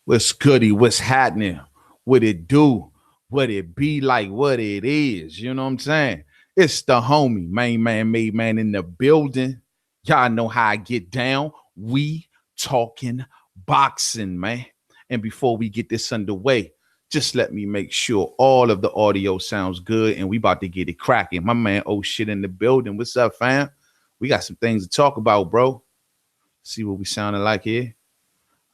What's goody? What's happening? What it do? What it be like? What it is? You know what I'm saying? It's the homie, main man, made man in the building. Y'all know how I get down. We talking boxing, man. And before we get this underway, just let me make sure all of the audio sounds good and we about to get it cracking. My man, oh shit in the building. What's up, fam? We got some things to talk about, bro. See what we sounding like here.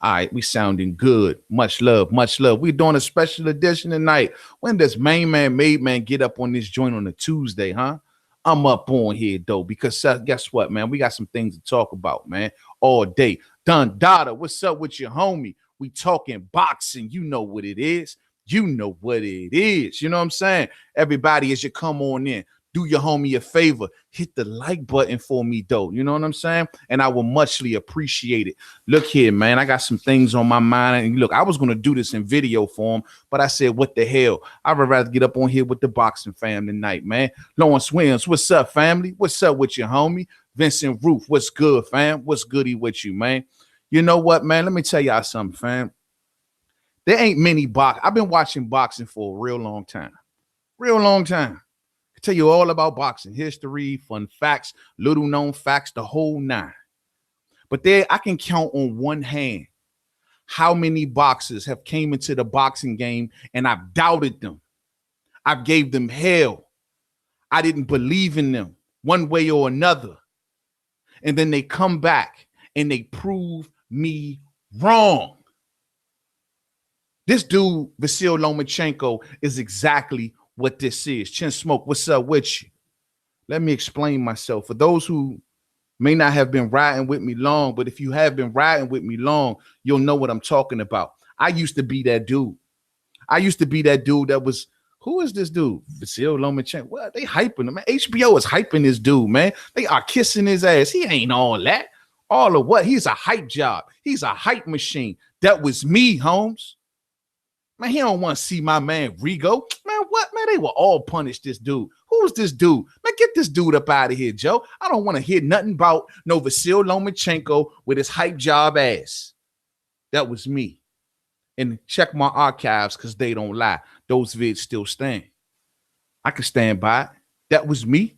All right, we sounding good. Much love, much love. We're doing a special edition tonight. When does main man, made man get up on this joint on a Tuesday, huh? I'm up on here, though, because guess what, man? We got some things to talk about, man, all day. Dun Dada, what's up with your homie? We talking boxing. You know what it is. You know what it is. You know what I'm saying? Everybody, as you come on in, do your homie a favor. Hit the like button for me, though. You know what I'm saying? And I will muchly appreciate it. Look here, man. I got some things on my mind. And look, I was going to do this in video form, but I said, what the hell? I would rather get up on here with the boxing fam tonight, man. Lawrence Williams, what's up, family? What's up with your homie? Vincent Roof, what's good, fam? What's goody with you, man? You know what, man? Let me tell y'all something, fam. There ain't many box. I've been watching boxing for a real long time. Real long time. Tell you all about boxing history, fun facts, little known facts, the whole nine. But there, I can count on one hand how many boxers have came into the boxing game and I've doubted them. I've gave them hell. I didn't believe in them one way or another. And then they come back and they prove me wrong. This dude, Vasyl Lomachenko, is exactly what this is. Chin Smoke, what's up with you? Let me explain myself. For those who may not have been riding with me long, but if you have been riding with me long, you'll know what I'm talking about. I used to be that dude. I used to be that dude that was, who is this dude? Vasyl Lomachenko. Well, they hyping him, man. HBO is hyping this dude, man. They are kissing his ass. He ain't all that. All of what? He's a hype job. He's a hype machine. That was me, Holmes. Man, he don't want to see my man Rigo. Man, what? Man, they will all punish this dude. Who's this dude? Man, get this dude up out of here, Joe. I don't want to hear nothing about no Vasyl Lomachenko with his hype job ass. That was me. And check my archives because they don't lie. Those vids still stand. I can stand by it. That was me.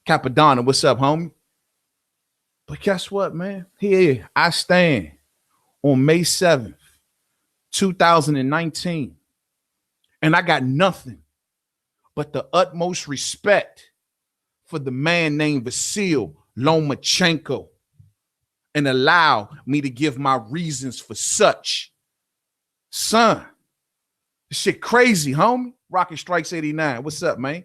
Capadonna, what's up, homie? But guess what, man? Here I stand on May 7th. 2019, and I got nothing but the utmost respect for the man named Vasyl Lomachenko and allow me to give my reasons for such. Son, this shit crazy, homie. Rocket Strikes 89. What's up, man?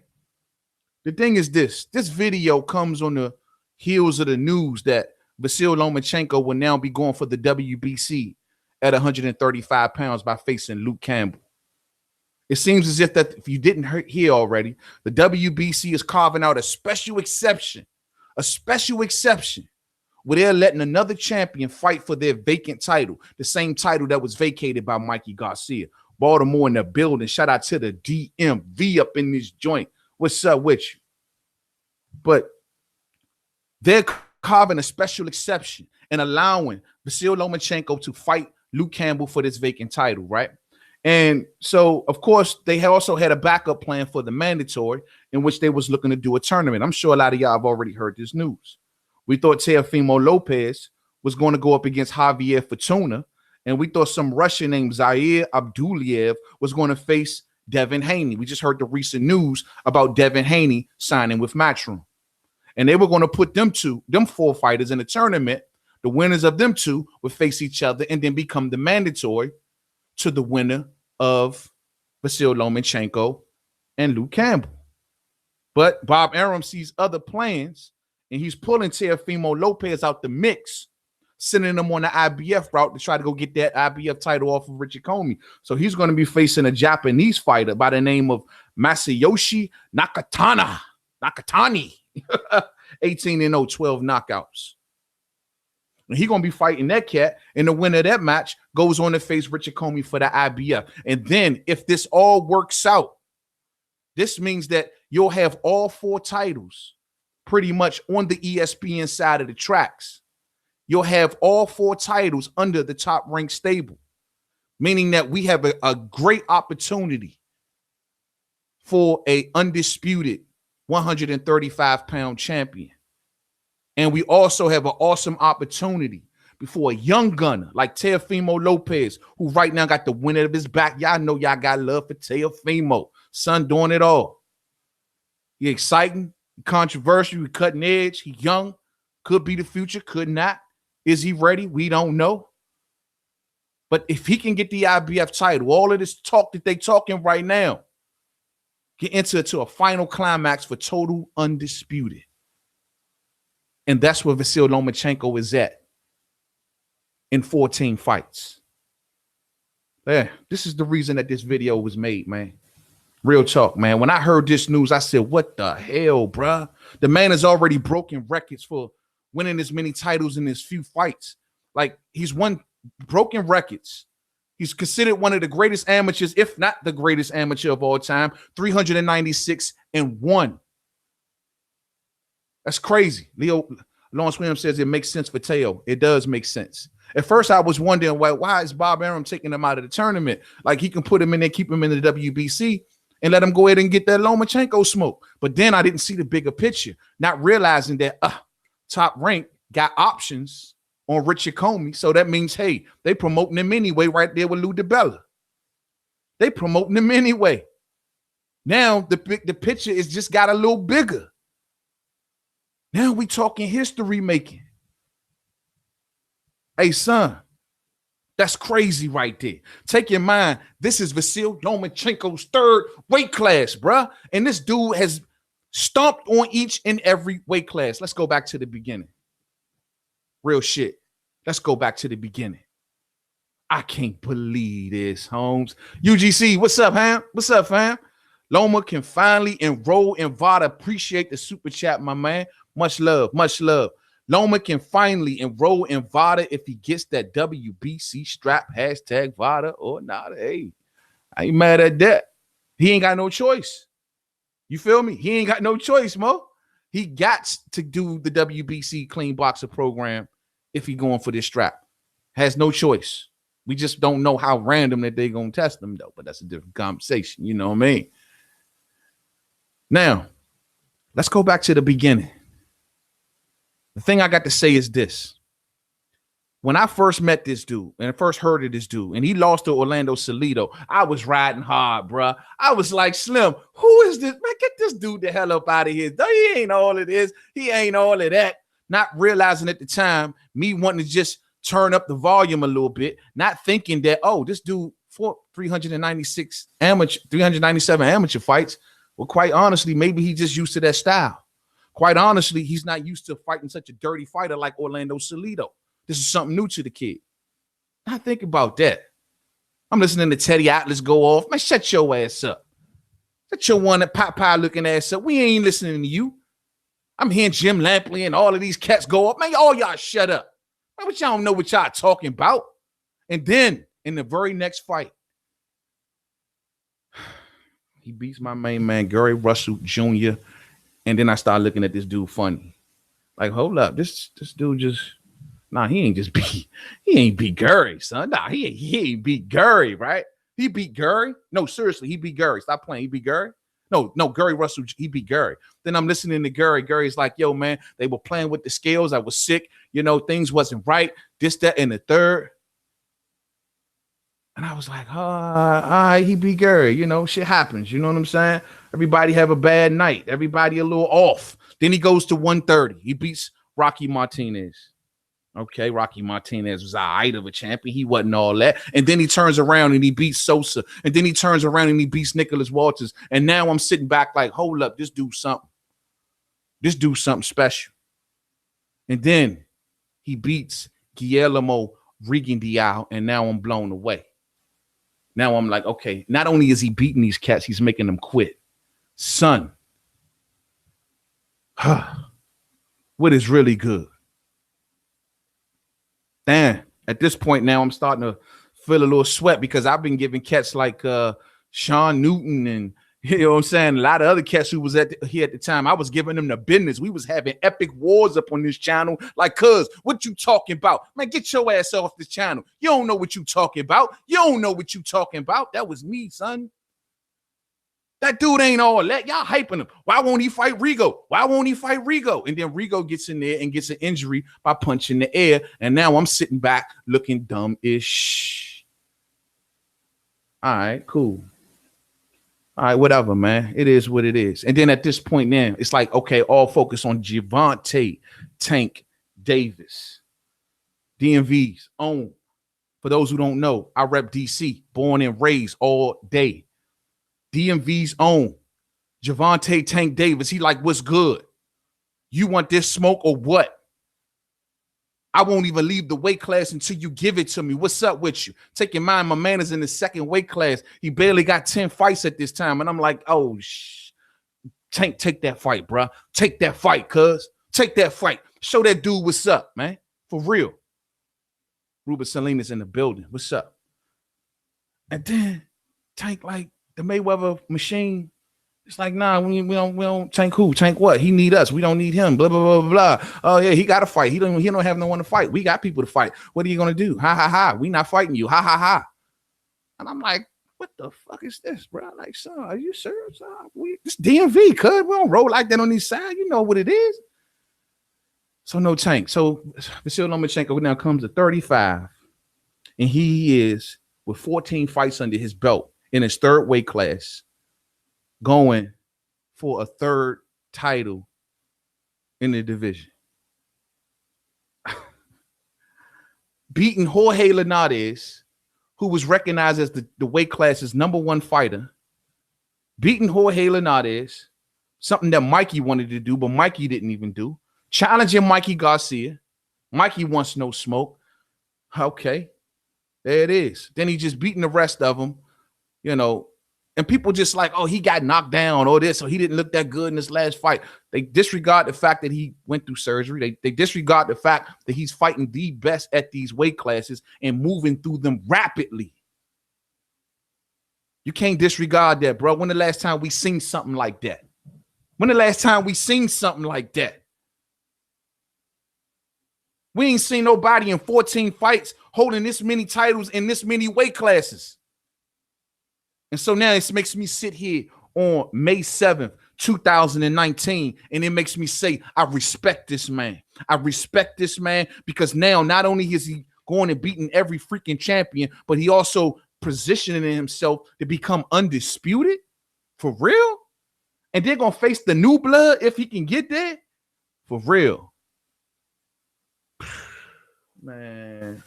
The thing is this video comes on the heels of the news that Vasyl Lomachenko will now be going for the WBC at 135 pounds by facing Luke Campbell. It seems as if that if you didn't hear already, the WBC is carving out a special exception where they're letting another champion fight for their vacant title, the same title that was vacated by Mikey Garcia. Baltimore in the building. Shout out to the DMV up in this joint. What's up with you? But they're carving a special exception and allowing Vasyl Lomachenko to fight Luke Campbell for this vacant title, right? And so, of course, they also had a backup plan for the mandatory in which they was looking to do a tournament. I'm sure a lot of y'all have already heard this news. We thought Teofimo Lopez was going to go up against Javier Fortuna, and we thought some Russian named Zaire Abduliev was going to face Devin Haney. We just heard the recent news about Devin Haney signing with Matchroom. And they were going to put them four fighters in a tournament. The winners of them two would face each other and then become the mandatory to the winner of Vasyl Lomachenko and Luke Campbell. But Bob Arum sees other plans, and he's pulling Teofimo Lopez out the mix, sending him on the IBF route to try to go get that IBF title off of Richard Comey. So he's going to be facing a Japanese fighter by the name of Masayoshi Nakatani. 18-0, 12 knockouts. And he's going to be fighting that cat, and the winner of that match goes on to face Richard Comey for the IBF. And then if this all works out, this means that you'll have all four titles pretty much on the ESPN side of the tracks. You'll have all four titles under the Top Rank stable. meaning that we have a great opportunity for a undisputed 135-pound champion. And we also have an awesome opportunity before a young gunner like Teofimo Lopez, who right now got the wind of his back. Y'all know y'all got love for Teofimo. Son doing it all. He exciting, controversial, he cutting edge, he young, could be the future, could not. Is he ready? We don't know. But if he can get the IBF title, all of this talk that they talking right now, get into a final climax for total undisputed. And that's where Vasyl Lomachenko is at in 14 fights. Yeah, this is the reason that this video was made, man. Real talk, man. When I heard this news, I said, what the hell, bruh? The man has already broken records for winning as many titles in his few fights. Like, he's won broken records. He's considered one of the greatest amateurs, if not the greatest amateur of all time, 396-1. That's crazy. Lawrence Williams says it makes sense for Teo. It does make sense. At first, I was wondering, why is Bob Arum taking him out of the tournament? Like, he can put him in there, keep him in the WBC, and let him go ahead and get that Lomachenko smoke. But then I didn't see the bigger picture, not realizing that Top Rank got options on Richard Comey. So that means, hey, they promoting him anyway right there with Lou DiBella. They promoting him anyway. Now the picture is just got a little bigger. Now we talking history making. Hey, son, that's crazy right there. Take your mind. This is Vasyl Lomachenko's third weight class, bruh. And this dude has stomped on each and every weight class. Let's go back to the beginning. Real shit. Let's go back to the beginning. I can't believe this, Holmes. UGC, what's up, Ham? What's up, fam? Loma can finally enroll in VADA. Appreciate the super chat, my man. Much love, much love. Loma can finally enroll in VADA if he gets that WBC strap, hashtag VADA or not. Hey, I ain't mad at that. He ain't got no choice. You feel me? He ain't got no choice, Mo. He got to do the WBC clean boxer program if he going for this strap. Has no choice. We just don't know how random that they going to test him, though. But that's a different conversation. You know what I mean? Now, let's go back to the beginning. The thing I got to say is this. When I first met this dude and I first heard of this dude and he lost to Orlando Salido, I was riding hard, bro. I was like, Slim, who is this? Man, get this dude the hell up out of here. He ain't all of this. He ain't all of that. Not realizing at the time, me wanting to just turn up the volume a little bit, not thinking that, oh, this dude fought 397 amateur fights. Well, quite honestly, maybe he just used to that style. Quite honestly, he's not used to fighting such a dirty fighter like Orlando Salido. This is something new to the kid. Now think about that. I'm listening to Teddy Atlas go off. Man, shut your ass up. Shut your one that pie looking ass up. We ain't listening to you. I'm hearing Jim Lampley and all of these cats go up. Man, all y'all shut up. Man, but y'all don't know what y'all talking about. And then in the very next fight, he beats my main man, Gary Russell Jr., and then I started looking at this dude funny. Like, hold up, this dude just, he ain't beat Gary, son. Nah, he ain't beat Gary, right? He beat Gary. No, seriously, he beat Gary. Stop playing. He beat Gary. No, Gary Russell, he beat Gary. Then I'm listening to Gary. Gary's like, yo, man, they were playing with the scales. I was sick. You know, things wasn't right. This, that, and the third. And I was like, all right, he beat Gary. You know, shit happens. You know what I'm saying? Everybody have a bad night. Everybody a little off. Then he goes to 130. He beats Rocky Martinez. Okay, Rocky Martinez was a height of a champion. He wasn't all that. And then he turns around and he beats Sosa. And then he turns around and he beats Nicholas Walters. And now I'm sitting back like, hold up, this dude's something. This dude's something special. And then he beats Guillermo Rigondeaux, and now I'm blown away. Now I'm like, okay, not only is he beating these cats, he's making them quit. Son, what is really good? Damn, at this point now I'm starting to feel a little sweat because I've been giving cats like Sean Newton and You know what I'm saying? A lot of other cats who was here at the time, I was giving them the business. We was having epic wars up on this channel. Like, cuz, what you talking about? Man, get your ass off this channel. You don't know what you talking about. You don't know what you talking about. That was me, son. That dude ain't all that. Y'all hyping him. Why won't he fight Rigo? Why won't he fight Rigo? And then Rigo gets in there and gets an injury by punching the air. And now I'm sitting back looking dumb-ish. All right, cool. All right, whatever, man. It is what it is. And then at this point now, it's like, okay, all focus on Gervonta Tank Davis. DMV's own. For those who don't know, I rep DC, born and raised all day. DMV's own. Gervonta Tank Davis. He like, what's good? You want this smoke or what? I won't even leave the weight class until you give it to me. What's up with you? Take your mind, my man is in the second weight class. He barely got 10 fights at this time. And I'm like, oh, Tank, take that fight, bro. Take that fight, cuz. Take that fight. Show that dude what's up, man. For real. Ruben Salinas in the building. What's up? And then Tank, like the Mayweather machine, it's like, nah, we don't Tank who? Tank what? He need us. We don't need him. Blah, blah, blah, blah. Oh, yeah, he got to fight. He don't have no one to fight. We got people to fight. What are you going to do? Ha, ha, ha. We not fighting you. Ha, ha, ha. And I'm like, what the fuck is this, bro? Like, son, are you serious? This DMV, cuz. We don't roll like that on these sides. You know what it is. So no Tank. So Vasyl Lomachenko now comes to 35. And he is with 14 fights under his belt in his third weight class, going for a third title in the division. Beating Jorge Linares, who was recognized as the weight class's #1 fighter. Beating Jorge Linares, something that Mikey wanted to do, but Mikey didn't even do. Challenging Mikey Garcia. Mikey wants no smoke. Okay, there it is. Then he just beating the rest of them, you know. And people just like, oh, he got knocked down or this, or he didn't look that good in this last fight. They disregard the fact that he went through surgery. They disregard the fact that he's fighting the best at these weight classes and moving through them rapidly. You can't disregard that, bro. When the last time we seen something like that? When the last time we seen something like that? We ain't seen nobody in 14 fights holding this many titles in this many weight classes. And so now it makes me sit here on May 7th, 2019, and it makes me say, I respect this man. I respect this man because now not only is he going and beating every freaking champion, but he also positioning himself to become undisputed for real. And they're going to face the new blood if he can get there for real. Man,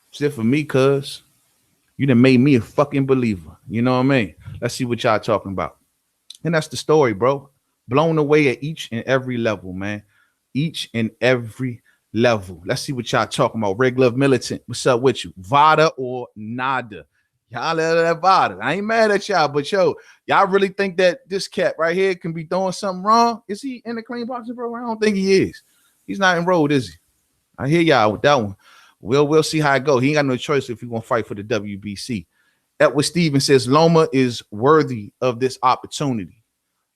it's it for me, cuz. You done made me a fucking believer. You know what I mean? Let's see what y'all talking about. And that's the story, bro. Blown away at each and every level, man. Each and every level. Let's see what y'all talking about. Red Glove Militant, what's up with you? Vada or nada? Y'all let that Vada. I ain't mad at y'all, but yo, y'all really think that this cat right here can be doing something wrong? Is he in the clean boxing program? I don't think he is. He's not enrolled, is he? I hear y'all with that one. We'll see how it go. He ain't got no choice if he's gonna fight for the WBC. Edward Stevens says Loma is worthy of this opportunity.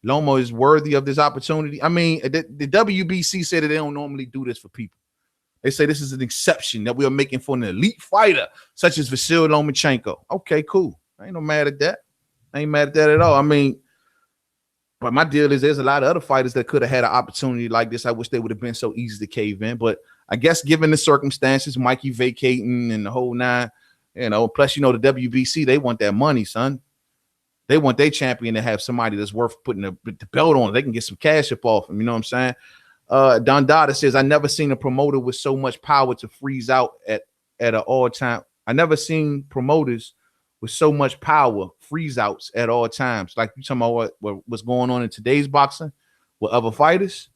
Loma is worthy of this opportunity. I mean, the WBC said that they don't normally do this for people. They say this is an exception that we are making for an elite fighter such as Vasyl Lomachenko. Okay, cool. I ain't no mad at that. I ain't mad at that at all. I mean, but my deal is there's a lot of other fighters that could have had an opportunity like this. I wish they would have been so easy to cave in, but I guess given the circumstances, Mikey vacating and the whole nine, you know, plus, you know, the WBC, they want that money, son. They want their champion to have somebody that's worth putting the belt on. They can get some cash up off him. You know what I'm saying? Don Dada says, I never seen a promoter with so much power to freeze out at an all-time. I never seen promoters with so much power freeze outs at all times. Like you talking about what's going on in today's boxing with other fighters.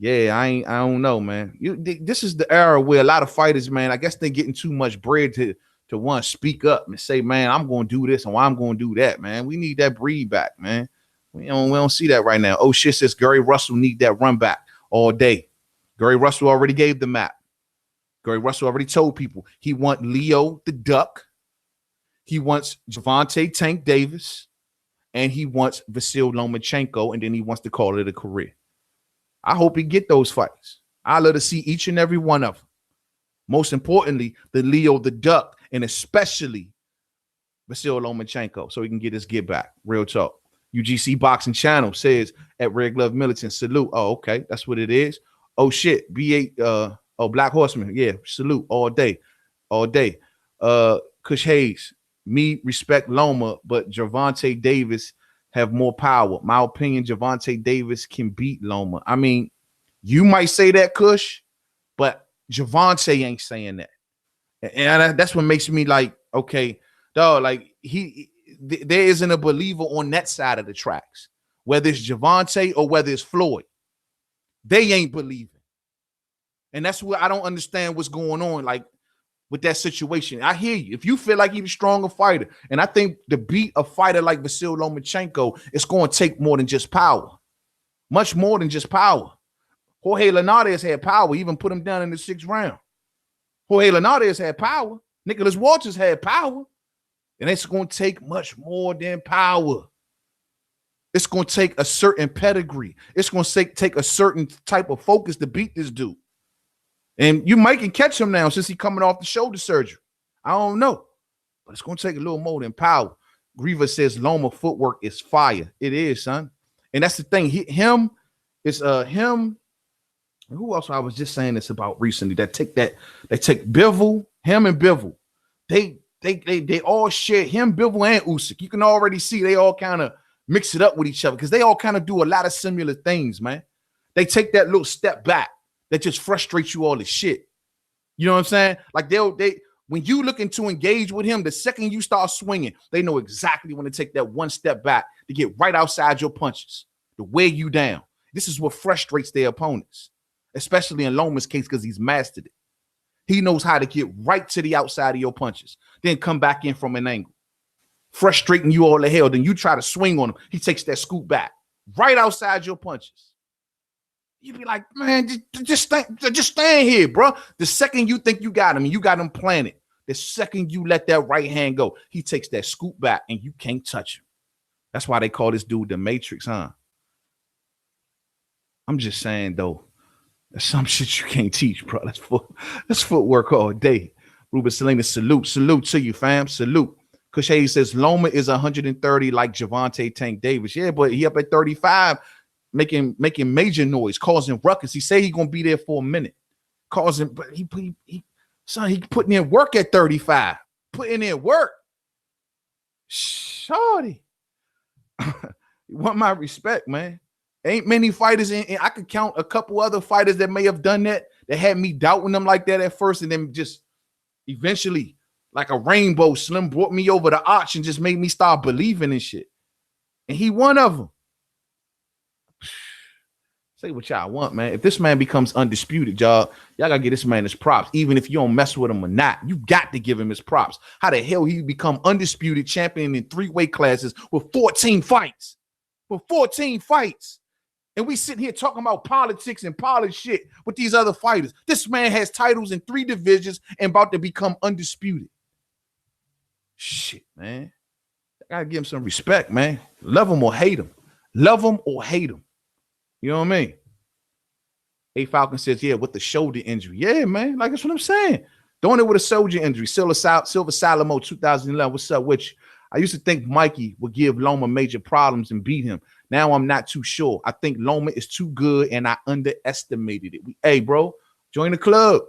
Yeah, I don't know, man. This is the era where a lot of fighters, man, I guess they're getting too much bread to want to speak up and say, man, I'm going to do this and I'm going to do that, man. We need that breed back, man. We don't see that right now. Oh, shit says Gary Russell need that run back all day. Gary Russell already gave the map. Gary Russell already told people he want Leo the Duck. He wants Gervonta Tank Davis. and he wants Vasyl Lomachenko, and then he wants to call it a career. I hope he get those fights. I love to see each and every one of them. Most importantly, the Leo the Duck, and especially Vasyl Lomachenko, so he can get his get back. Real talk. UGC Boxing Channel says at Red Glove Militant, salute. Oh, okay, that's what it is. Oh shit, B8. Black Horseman. Yeah, salute all day, all day. Kush Hayes, me respect Loma, but Gervonta Davis have more power. My opinion, Gervonta Davis can beat Loma. I mean, you might say that, Kush, but Gervonta ain't saying that. And that's what makes me like, okay, dog, like there isn't a believer on that side of the tracks, whether it's Gervonta or whether it's Floyd. They ain't believing. And that's what I don't understand what's going on, like, with that situation. I hear you. If you feel like he's a stronger fighter, and I think to beat a fighter like Vasyl Lomachenko, it's going to take more than just power. Much more than just power. Jorge Linares had power, even put him down in the 6th round. Jorge Linares had power. Nicholas Walters had power. And it's going to take much more than power. It's going to take a certain pedigree. It's going to take a certain type of focus to beat this dude. And you might can catch him now since he's coming off the shoulder surgery. I don't know. But it's going to take a little more than power. Grieva says Loma footwork is fire. It is, son. And that's the thing. Him. Who else I was just saying this about recently? They take Bivol, him and Bivol. They all share him, Bivol, and Usyk. You can already see they all kind of mix it up with each other because they all kind of do a lot of similar things, man. They take that little step back that just frustrates you all the shit. You know what I'm saying? Like when you looking to engage with him, the second you start swinging, they know exactly when to take that one step back to get right outside your punches, to wear you down. This is what frustrates their opponents, especially in Loma's case because he's mastered it. He knows how to get right to the outside of your punches, then come back in from an angle, frustrating you all the hell. Then you try to swing on him. He takes that scoop back right outside your punches. You be like, man, just stand here, bro. The second you think you got him, and you got him planted, the second you let that right hand go, he takes that scoop back, and you can't touch him. That's why they call this dude the Matrix, huh? I'm just saying, though, there's some shit you can't teach, bro. That's footwork all day. Ruben Salinas, salute to you, fam. Salute. Cushay says Loma is 130 like Gervonta Tank Davis. Yeah, but he up at 35, making major noise, causing ruckus. He say he gonna be there for a minute, causing. But he putting in work at 35, putting in work. Shorty, you want my respect, man. Ain't many fighters in. I could count a couple other fighters that may have done that had me doubting them like that at first, and then just eventually, like a rainbow, Slim brought me over the arch and just made me start believing in shit. And he one of them. Say what y'all want, man. If this man becomes undisputed, y'all gotta give this man his props. Even if you don't mess with him or not, you got to give him his props. How the hell he become undisputed champion in 3 weight classes with 14 fights? With 14 fights. And we sitting here talking about politics and polished shit with these other fighters. This man has titles in 3 divisions and about to become undisputed. Shit, man. I gotta give him some respect, man. Love him or hate him. Love him or hate him. You know what I mean? A Falcon says, yeah, with the shoulder injury. Yeah, man. Like, that's what I'm saying. Doing it with a shoulder injury. Silver Salamo 2011. What's up with you? I used to think Mikey would give Loma major problems and beat him. Now I'm not too sure. I think Loma is too good and I underestimated it. Hey, bro, join the club.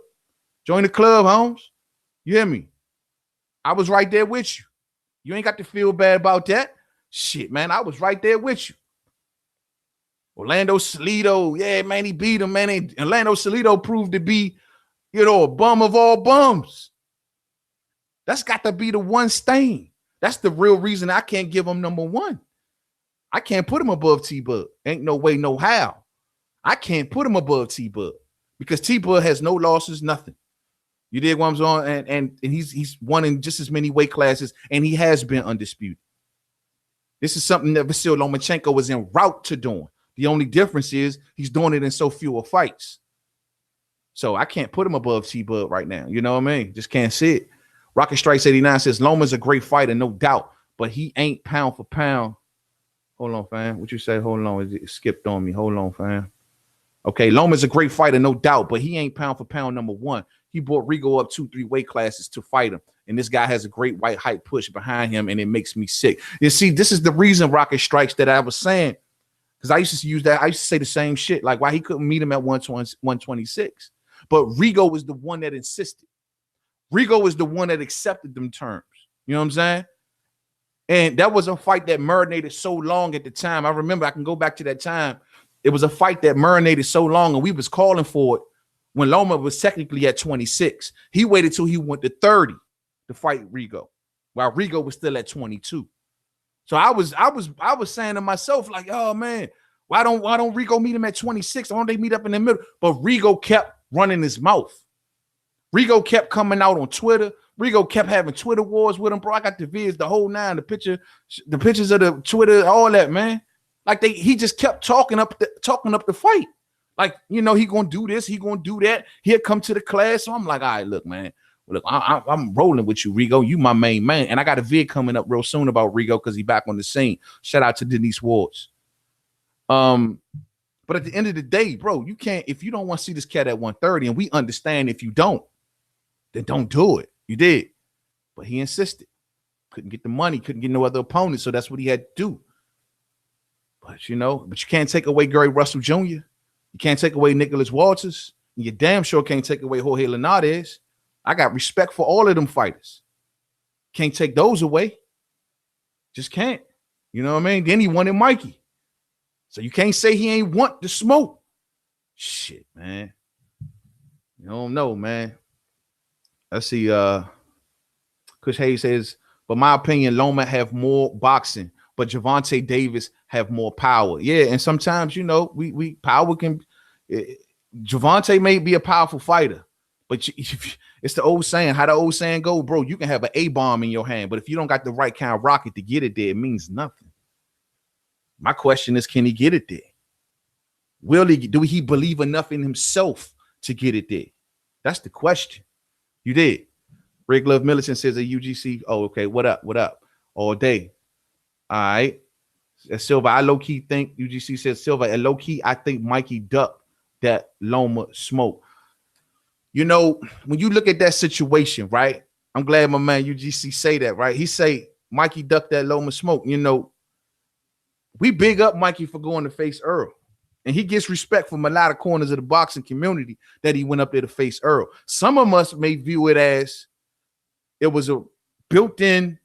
Join the club, Holmes. You hear me? I was right there with you. You ain't got to feel bad about that. Shit, man, I was right there with you. Orlando Salido, yeah, man, he beat him, man. Orlando Salido proved to be, a bum of all bums. That's got to be the one stain. That's the real reason I can't give him number 1. I can't put him above T-Bud. Ain't no way, no how. I can't put him above T-Bud because T-Bud has no losses, nothing. You dig what I'm saying? And he's won in just as many weight classes, and he has been undisputed. This is something that Vasyl Lomachenko was en route to doing. The only difference is he's doing it in so fewer fights. So I can't put him above T-Bud right now. You know what I mean? Just can't see it. Rocket Strikes 89 says Loma's a great fighter, no doubt, but he ain't pound for pound. Hold on, fam. What you say? Hold on. It skipped on me. Hold on, fam. Okay, Loma's a great fighter, no doubt, but he ain't pound for pound number one. He brought Rigo up 2-3 weight classes to fight him. And this guy has a great white height push behind him, and it makes me sick. You see, this is the reason Rocket Strikes that I was saying, because I used to use that. I used to say the same shit, like why he couldn't meet him at 126. But Rigo was the one that insisted. Rigo was the one that accepted them terms. You know what I'm saying? And that was a fight that marinated so long at the time. I remember, I can go back to that time. It was a fight that marinated so long, and we was calling for it when Loma was technically at 26. He waited till he went to 30 to fight Rigo, while Rigo was still at 22. So I was saying to myself, like, oh man, why don't Rigo meet him at 26? Why don't they meet up in the middle? But Rigo kept running his mouth. Rigo kept coming out on Twitter. Rigo kept having Twitter wars with him, bro. I got the vids, the whole nine, the pictures of the Twitter, all that, man. Like he just kept talking up the fight. Like, you know, he gonna do this, he gonna do that. He'll come to the class. So I'm like, all right, look, man. Look, I'm rolling with you, Rigo. You my main man. And I got a vid coming up real soon about Rigo because he back on the scene. Shout out to Denise Wards. But at the end of the day, bro, you can't, if you don't want to see this cat at 130, and we understand if you don't, then don't do it. You did. But he insisted. Couldn't get the money, couldn't get no other opponent, so that's what he had to do. But you can't take away Gary Russell Jr. You can't take away Nicholas Walters. And you damn sure can't take away Jorge Linares. I got respect for all of them fighters. Can't take those away. Just can't. You know what I mean? Then he wanted Mikey. So you can't say he ain't want the smoke. Shit, man. You don't know, man. Let's see. Kush Hayes says, but my opinion, Loma have more boxing, but Gervonta Davis have more power. Yeah, and sometimes, we power can. Gervonta may be a powerful fighter, but it's the old saying. How the old saying go, bro? You can have an A-bomb in your hand, but if you don't got the right kind of rocket to get it there, it means nothing. My question is, can he get it there? Do he believe enough in himself to get it there? That's the question. You did. Rick Love Millicent says a UGC. Oh, okay. What up? What up? All day. All right. Silva, I low-key think, UGC says, Silva, and low-key, I think Mikey ducked that Loma smoke. When you look at that situation, right? I'm glad my man UGC say that, right? He say Mikey ducked that Loma smoke. We big up Mikey for going to face Earl. And he gets respect from a lot of corners of the boxing community that he went up there to face Earl. Some of us may view it as it was a built-in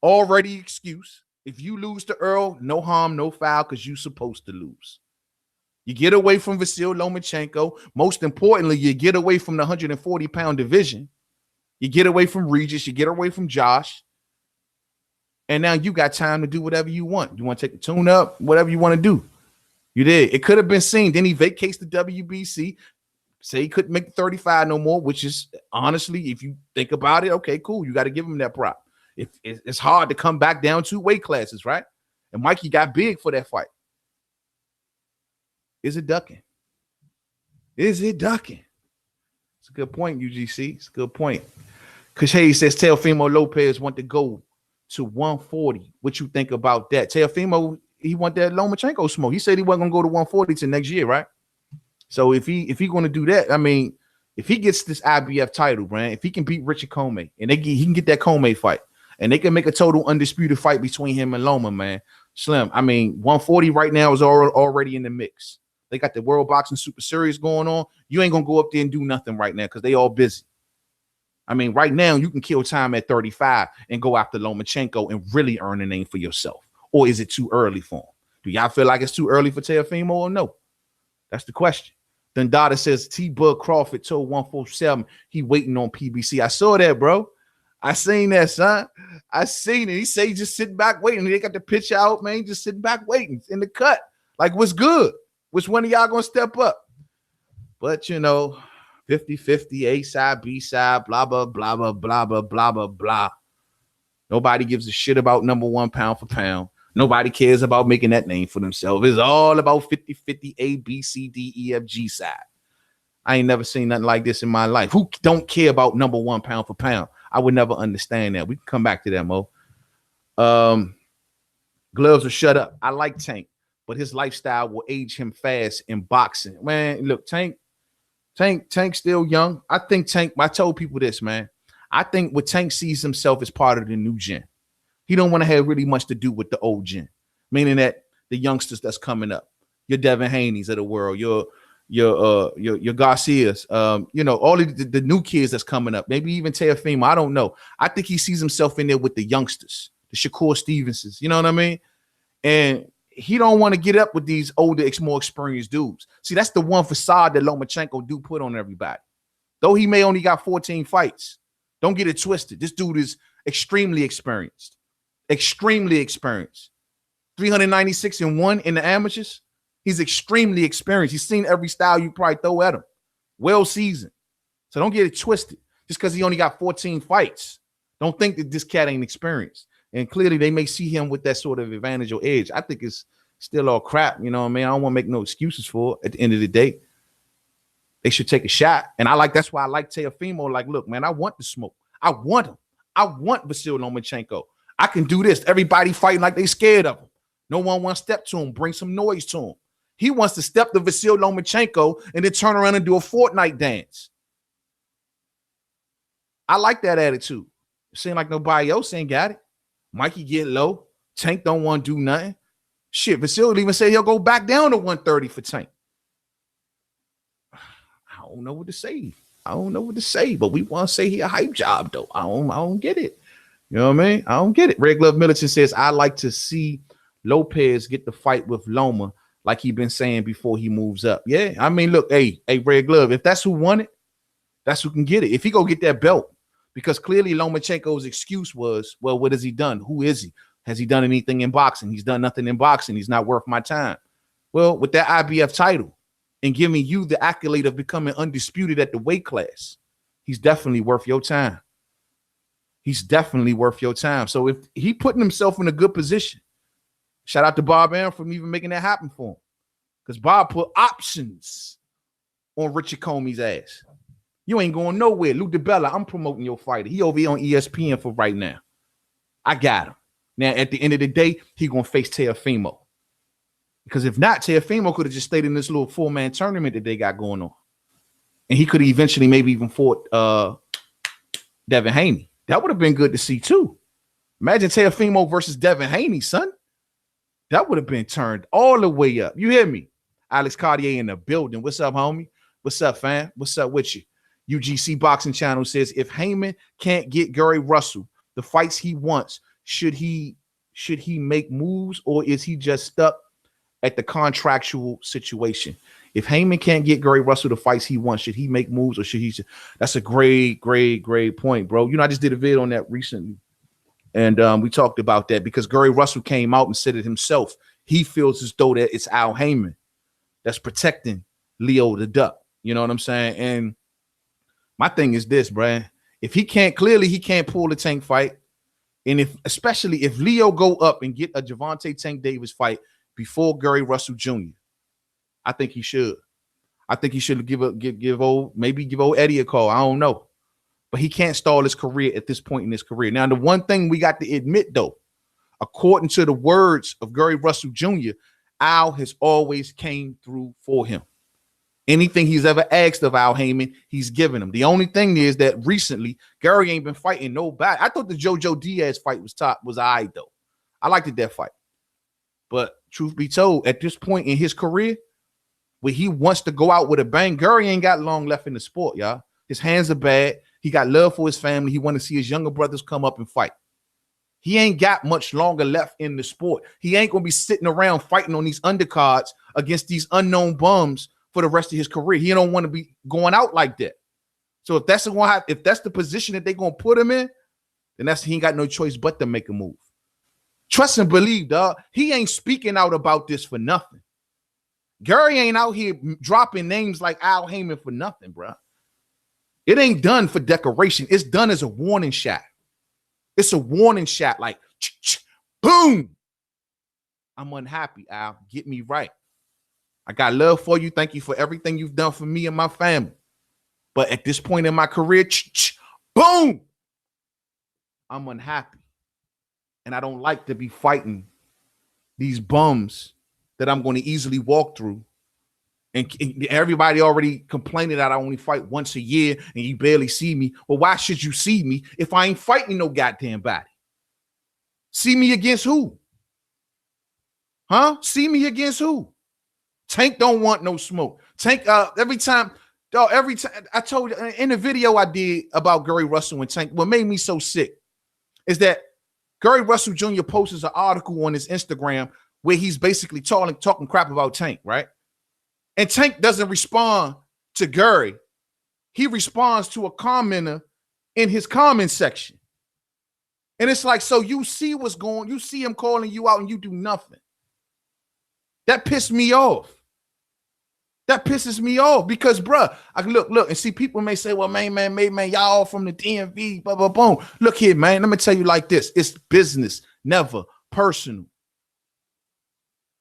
already excuse. If you lose to Earl, no harm, no foul, because you're supposed to lose. You get away from Vasyl Lomachenko. Most importantly, you get away from the 140-pound division. You get away from Regis. You get away from Josh. And now you got time to do whatever you want. You want to take the tune up, whatever you want to do. You did. It could have been seen. Then he vacates the WBC. Say he couldn't make the 35 no more, which is honestly, if you think about it, okay, cool. You got to give him that prop. It's hard to come back down 2 weight classes, right? And Mikey got big for that fight. Is it ducking? Is it ducking? It's a good point, UGC. It's a good point. Kush Hayes says Teofimo Lopez want to go to 140. What you think about that? Teofimo, he want that Lomachenko smoke. He said he wasn't gonna go to 140 till next year, right? So if he gonna do that, I mean, if he gets this IBF title, man, if he can beat Richard Comey and he can get that Comey fight, and they can make a total undisputed fight between him and Loma, man. Slim, I mean, 140 right now is already in the mix. They got the World Boxing Super Series going on. You ain't gonna go up there and do nothing right now because they all busy. I mean, right now you can kill time at 35 and go after Lomachenko and really earn a name for yourself. Or is it too early for him? Do y'all feel like it's too early for Teofimo or no? That's the question. Then Dada says T-Bug Crawford told 147 he waiting on PBC. I saw that, bro. I seen that, son. I seen it. He say he just sitting back waiting. They got the pitch out, man. Just sitting back waiting in the cut. Like, what's good? Which one of y'all gonna step up? But 50-50, A side, B side, blah, blah, blah, blah, blah, blah, blah, blah, blah. Nobody gives a shit about number one pound for pound. Nobody cares about making that name for themselves. It's all about 50-50, A, B, C, D, E, F, G side. I ain't never seen nothing like this in my life. Who don't care about number one pound for pound? I would never understand that. We can come back to that, Mo. Gloves will shut up. I like Tank, but his lifestyle will age him fast in boxing. Man, look, Tank still young. I think Tank, I told people this, man. I think what Tank sees himself as part of the new gen. He don't want to have really much to do with the old gen, meaning that the youngsters that's coming up, your Devin Haney's of the world, your Garcias, all of the new kids that's coming up, maybe even Teofimo. I don't know. I think he sees himself in there with the youngsters, the Shakur Stevensons. You know what I mean? And he don't want to get up with these older, more experienced dudes. See, that's the one facade that Lomachenko do put on everybody. Though he may only got 14 fights, don't get it twisted. This dude is extremely experienced. Extremely experienced. 396-1 in the amateurs. He's extremely experienced. He's seen every style you probably throw at him. Well seasoned. So don't get it twisted. Just because he only got 14 fights, don't think that this cat ain't experienced. And clearly they may see him with that sort of advantage or edge. I think it's still all crap. You know what I mean? I don't want to make no excuses for it at the end of the day. They should take a shot. And that's why I like Teofimo. Like, look, man, I want the smoke. I want him. I want Vasyl Lomachenko. I can do this. Everybody fighting like they scared of him. No one wants to step to him, bring some noise to him. He wants to step to Vasyl Lomachenko and then turn around and do a Fortnite dance. I like that attitude. It seems like nobody else ain't got it. Mikey get low. Tank don't want to do nothing. Shit, Vasyl even say he'll go back down to 130 for Tank. I don't know what to say. But we want to say he a hype job, though. I don't get it. You know what I mean? I don't get it. Red Glove Militant says, I like to see Lopez get the fight with Loma, like he been saying before he moves up. Yeah, I mean, look, hey, Red Glove, if that's who won it, that's who can get it. If he go get that belt, because clearly Lomachenko's excuse was, well, what has he done? Who is he? Has he done anything in boxing? He's done nothing in boxing. He's not worth my time. Well, with that IBF title and giving you the accolade of becoming undisputed at the weight class, he's definitely worth your time. He's definitely worth your time. So if he putting himself in a good position, shout out to Bob Aaron for even making that happen for him. Because Bob put options on Richard Comey's ass. You ain't going nowhere. Lou DiBella, I'm promoting your fighter. He over here on ESPN for right now. I got him. Now, at the end of the day, he going to face Teofimo. Because if not, Teofimo could have just stayed in this little 4-man tournament that they got going on. And he could have eventually maybe even fought Devin Haney. That would have been good to see, too. Imagine Teofimo versus Devin Haney, son. That would have been turned all the way up. You hear me? Alex Cartier in the building. What's up, homie? What's up, fam? What's up with you? UGC Boxing Channel says, if Heyman can't get Gary Russell the fights he wants, should he make moves, or is he just stuck at the contractual situation? If Heyman can't get Gary Russell the fights he wants, should he make moves, or should he? That's a great point, bro. You know, I just did a vid on that recently. And we talked about that because Gary Russell came out and said it himself. He feels as though that it's Al Heyman that's protecting Leo the Duck. You know what I'm saying? And my thing is this, Brian. If he can't pull the Tank fight. And especially if Leo go up and get a Gervonta Tank Davis fight before Gary Russell Jr., I think he should. I think he should give old Eddie a call. I don't know. But he can't stall his career at this point in his career. Now, the one thing we got to admit, though, according to the words of Gary Russell Jr., Al has always came through for him. Anything he's ever asked of Al Heyman, he's given him. The only thing is that recently, Gary ain't been fighting nobody. I thought the JoJo Diaz fight was all right, though. I liked that fight. But truth be told, at this point in his career, where he wants to go out with a bang, Gary ain't got long left in the sport, y'all. His hands are bad. He got love for his family. He want to see his younger brothers come up and fight. He ain't got much longer left in the sport. He ain't going to be sitting around fighting on these undercards against these unknown bums for the rest of his career. He don't want to be going out like that. So if that's the position that they're going to put him in, then he ain't got no choice but to make a move. Trust and believe, dog. He ain't speaking out about this for nothing. Gary ain't out here dropping names like Al Heyman for nothing, bro. It ain't done for decoration. It's done as a warning shot. It's a warning shot like, boom. I'm unhappy, Al. Get me right. I got love for you. Thank you for everything you've done for me and my family. But at this point in my career, boom, I'm unhappy. And I don't like to be fighting these bums that I'm going to easily walk through. And everybody already complaining that I only fight once a year and you barely see me. Well, why should you see me if I ain't fighting no goddamn body? See me against who? Huh? See me against who? Tank don't want no smoke. Tank, every time I told you in the video I did about Gary Russell and Tank, what made me so sick is that Gary Russell Jr. posts an article on his Instagram where he's basically talking crap about Tank, right? And Tank doesn't respond to Gary. He responds to a commenter in his comment section. And it's like, so you see what's going, you see him calling you out and you do nothing. That pissed me off. That pisses me off because, bruh, I can look, and see people may say, well, man, y'all all from the DMV, blah, blah, boom. Look here, man, let me tell you like this. It's business, never personal.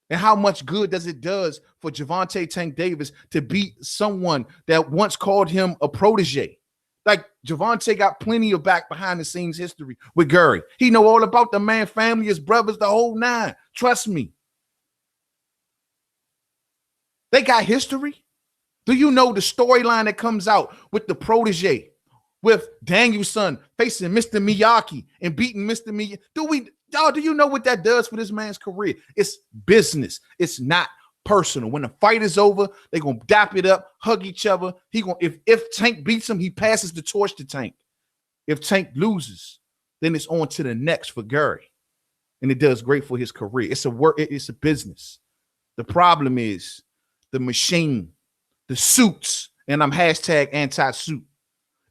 And how much good does it does for Gervonta Tank Davis to beat someone that once called him a protege? Like Gervonta got plenty of back behind the scenes history with Gary. He know all about the man, family, his brothers, the whole nine. Trust me. They got history. Do you know the storyline that comes out with the protege, with Danielson facing Mr. Miyake and beating Mr. Miyake? Do you know what that does for this man's career? It's business. It's not personal. When the fight is over, they're gonna dap it up, hug each other. If Tank beats him, he passes the torch to Tank. If Tank loses, then it's on to the next for Gary. And it does great for his career. It's a business. The problem is the machine, the suits, and I'm hashtag anti-suit.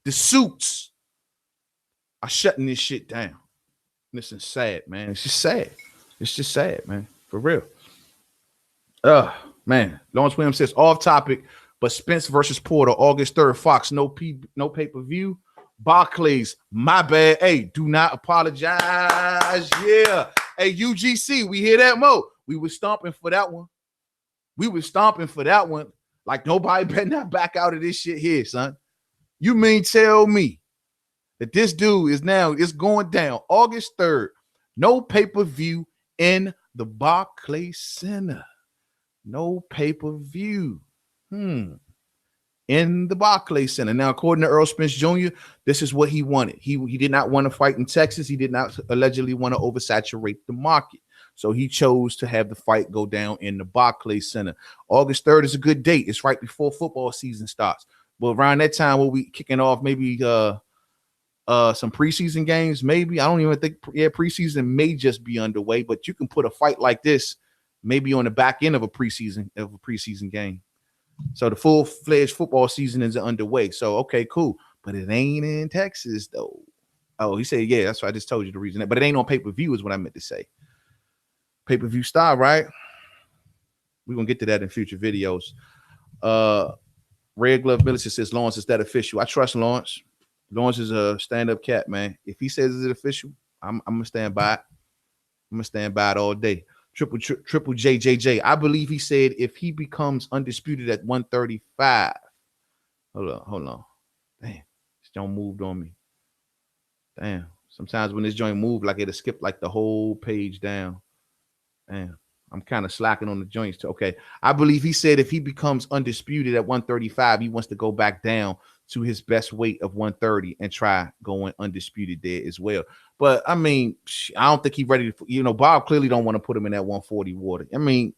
The suits are shutting this shit down. This is sad, man. It's just sad. It's just sad, man. For real. Man. Lawrence Williams says off topic, but Spence versus Porter, August 3rd, Fox, no pay-per-view. Barclays, my bad. Hey, do not apologize. Yeah. Hey, UGC, we hear that, Mo. We were stomping for that one. Like nobody better not back out of this shit here, son. You mean tell me that this dude is going down August 3rd, no pay-per-view in the Barclays Center. No pay-per-view. In the Barclays Center. Now, according to Earl Spence Jr., this is what he wanted. He did not want to fight in Texas. He did not allegedly want to oversaturate the market. So he chose to have the fight go down in the Barclays Center. August 3rd is a good date. It's right before football season starts. Well, around that time, we'll be kicking off maybe some preseason games. Maybe. I don't even think preseason may just be underway, but you can put a fight like this maybe on the back end of a preseason game. So the full-fledged football season is underway. So, okay, cool. But it ain't in Texas, though. Oh, he said, yeah, that's what I just told you the reason. But it ain't on pay-per-view is what I meant to say. Pay-per-view style, right? We're going to get to that in future videos. Red Glove Millicent says, Lawrence, is that official? I trust Lawrence. Lawrence is a stand-up cat, man. If he says it's official, I'm going to stand by it. I'm going to stand by it all day. Triple JJJ. I believe he said if he becomes undisputed at 135. Hold on. Damn, this joint moved on me. Damn. Sometimes when this joint moved, like it'll skip like the whole page down. Damn. I'm kind of slacking on the joints too. Okay. I believe he said if he becomes undisputed at 135, he wants to go back down to his best weight of 130 and try going undisputed there as well. But I mean, I don't think he's ready to, Bob clearly don't want to put him in that 140 water. I mean,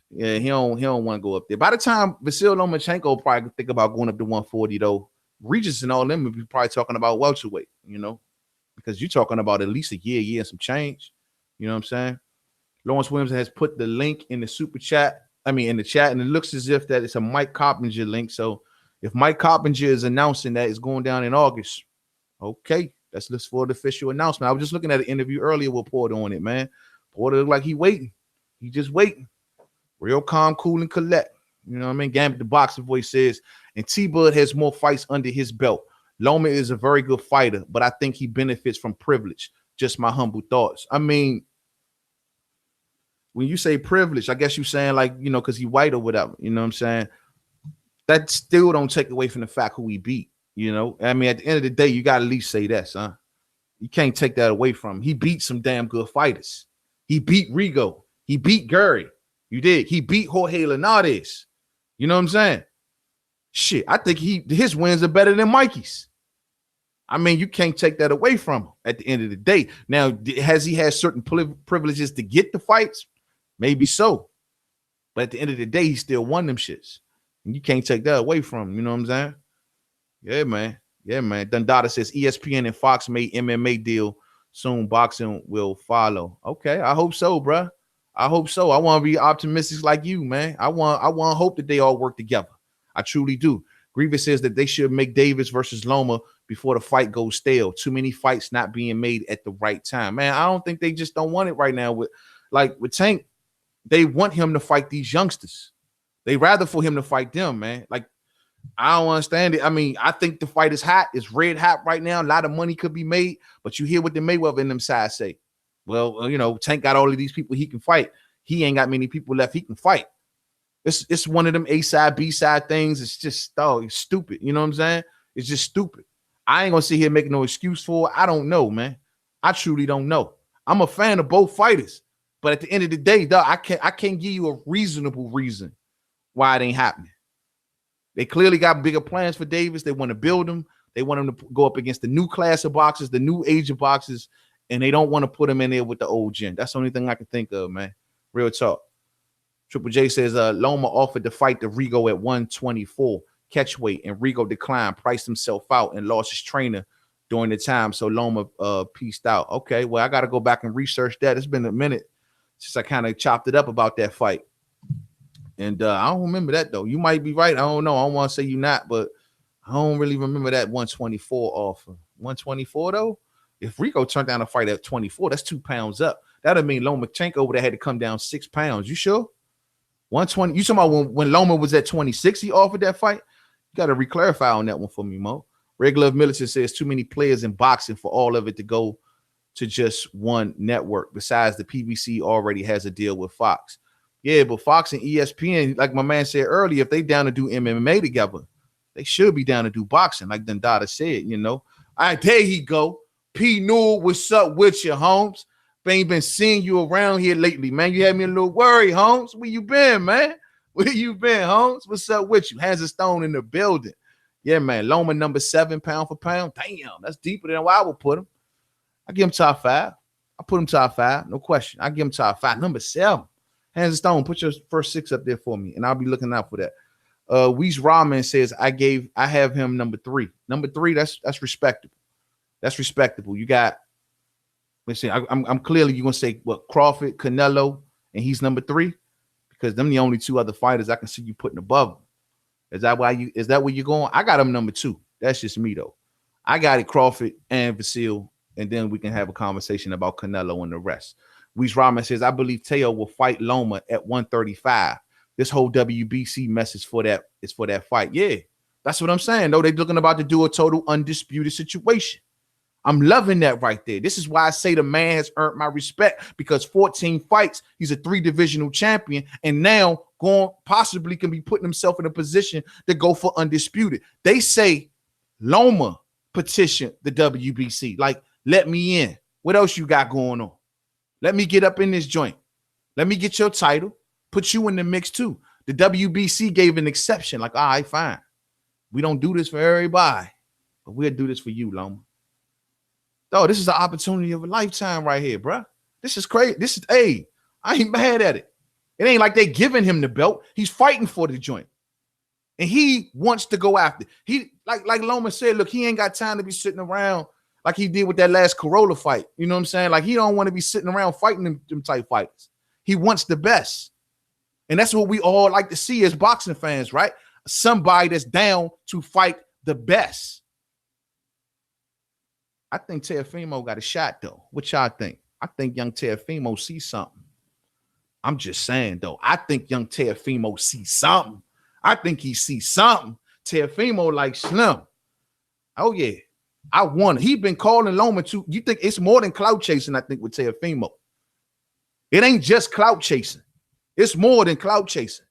yeah, he don't want to go up there. By the time Vasyl Lomachenko probably think about going up to 140 though, Regis and all them would be probably talking about welterweight, because you're talking about at least a year and some change. You know what I'm saying? Lawrence Williams has put the link in the super chat. In the chat, and it looks as if that it's a Mike Coppinger link. So if Mike Coppinger is announcing that it's going down in August, okay, let's look for the official announcement. I was just looking at an interview earlier with Porter on it, man. Porter looked like he waiting. He just waiting. Real calm, cool, and collect. You know what I mean? Gambit the Boxer voice says, and T-Bud has more fights under his belt. Loma is a very good fighter, but I think he benefits from privilege. Just my humble thoughts. I mean, when you say privilege, I guess you're saying because he white or whatever. You know what I'm saying? That still don't take away from the fact who he beat. At the end of the day, you got to at least say that, son. You can't take that away from him. He beat some damn good fighters. He beat Rigo. He beat Gary. You did. He beat Jorge Linares. You know what I'm saying? Shit, I think his wins are better than Mikey's. I mean, you can't take that away from him at the end of the day. Now, has he had certain privileges to get the fights? Maybe so. But at the end of the day, he still won them shits. And you can't take that away from him. You know what I'm saying? Yeah, man. Yeah, man. Dundada says ESPN and Fox made MMA deal. Soon boxing will follow. Okay, I hope so, bro. I hope so. I want to be optimistic like you, man. I want to hope that they all work together. I truly do. Grievous says that they should make Davis versus Loma before the fight goes stale. Too many fights not being made at the right time. Man, I don't think they just don't want it right now. With Tank, they want him to fight these youngsters. They rather for him to fight them, man. Like, I don't understand it. I mean, I think the fight is hot. It's red hot right now. A lot of money could be made, but you hear what the Mayweather and them sides say. Well, you know, Tank got all of these people he can fight. He ain't got many people left he can fight. It's one of them A-side, B-side things. It's just, it's stupid. You know what I'm saying? It's just stupid. I ain't gonna sit here making no excuse for it. I don't know, man. I truly don't know. I'm a fan of both fighters, but at the end of the day, dog, I can't give you a reasonable reason why it ain't happening. They clearly got bigger plans for Davis. They want to build him. They want him to go up against the new class of boxers, the new age of boxers, and they don't want to put him in there with the old gen. That's the only thing I can think of, man. Real talk. Triple J says Loma offered to fight the Rigo at 124 catchweight, and Rigo declined, priced himself out, and lost his trainer during the time. So Loma pieced out. Okay, well, I got to go back and research that. It's been a minute since I kind of chopped it up about that fight. And I don't remember that, though. You might be right. I don't know. I don't want to say you're not, but I don't really remember that 124 offer. 124, though? If Rico turned down a fight at 24, that's 2 pounds up. That would mean Lomachenko would have had to come down 6 pounds. You sure? 120. You talking about when Loma was at 26, he offered that fight? You got to reclarify on that one for me, Mo. Regular Militant says too many players in boxing for all of it to go to just one network. Besides, the PBC already has a deal with Fox. Yeah, but Fox and ESPN, like my man said earlier, if they down to do MMA together, they should be down to do boxing, like Dundada said, you know. All right, there he go. P. Newell, what's up with you, Holmes? Ain't been seeing you around here lately, man. You had me a little worried, Holmes. Where you been, man? Where you been, Holmes? What's up with you? Hands of Stone in the building. Yeah, man. Loma number 7, pound for pound. Damn, that's deeper than where I would put him. I give him top 5. I put him top 5, no question. I give him top 5. Number 7. Hands of Stone, put your first 6 up there for me, and I'll be looking out for that. Weez Ramen says I have him number 3. Number 3, that's respectable. That's respectable. You got, let's see, I'm clearly you're gonna say what, Crawford, Canelo, and he's number 3, because them the only 2 other fighters I can see you putting above him. Is that where you're going? I got him number 2. That's just me though. I got it, Crawford and Vasyl, and then we can have a conversation about Canelo and the rest. Weez Ramen says, I believe Teo will fight Loma at 135. This whole WBC message for that is for that fight. Yeah, that's what I'm saying. Though they're looking about to do a total undisputed situation. I'm loving that right there. This is why I say the man has earned my respect, because 14 fights, he's a 3-divisional champion, and now possibly can be putting himself in a position to go for undisputed. They say Loma petitioned the WBC, like, let me in. What else you got going on? Let me get up in this joint. Let me get your title. Put you in the mix too. The WBC gave an exception, like, all right, fine. We don't do this for everybody, but we'll do this for you, Loma. Oh, this is the opportunity of a lifetime right here, bro. This is crazy. I ain't mad at it. It ain't like they giving him the belt. He's fighting for the joint. And he wants to go after. He, like Loma said, look, he ain't got time to be sitting around like he did with that last Corolla fight. You know what I'm saying? Like, he don't want to be sitting around fighting them type fighters. He wants the best. And that's what we all like to see as boxing fans, right? Somebody that's down to fight the best. I think Teofimo got a shot, though. What y'all think? I think young Teofimo sees something. I'm just saying, though. I think young Teofimo sees something. I think he sees something. Teofimo like Slim. Oh, yeah. I won. He been calling Loma too. You think it's more than clout chasing, I think, with Teofimo. It ain't just clout chasing. It's more than clout chasing.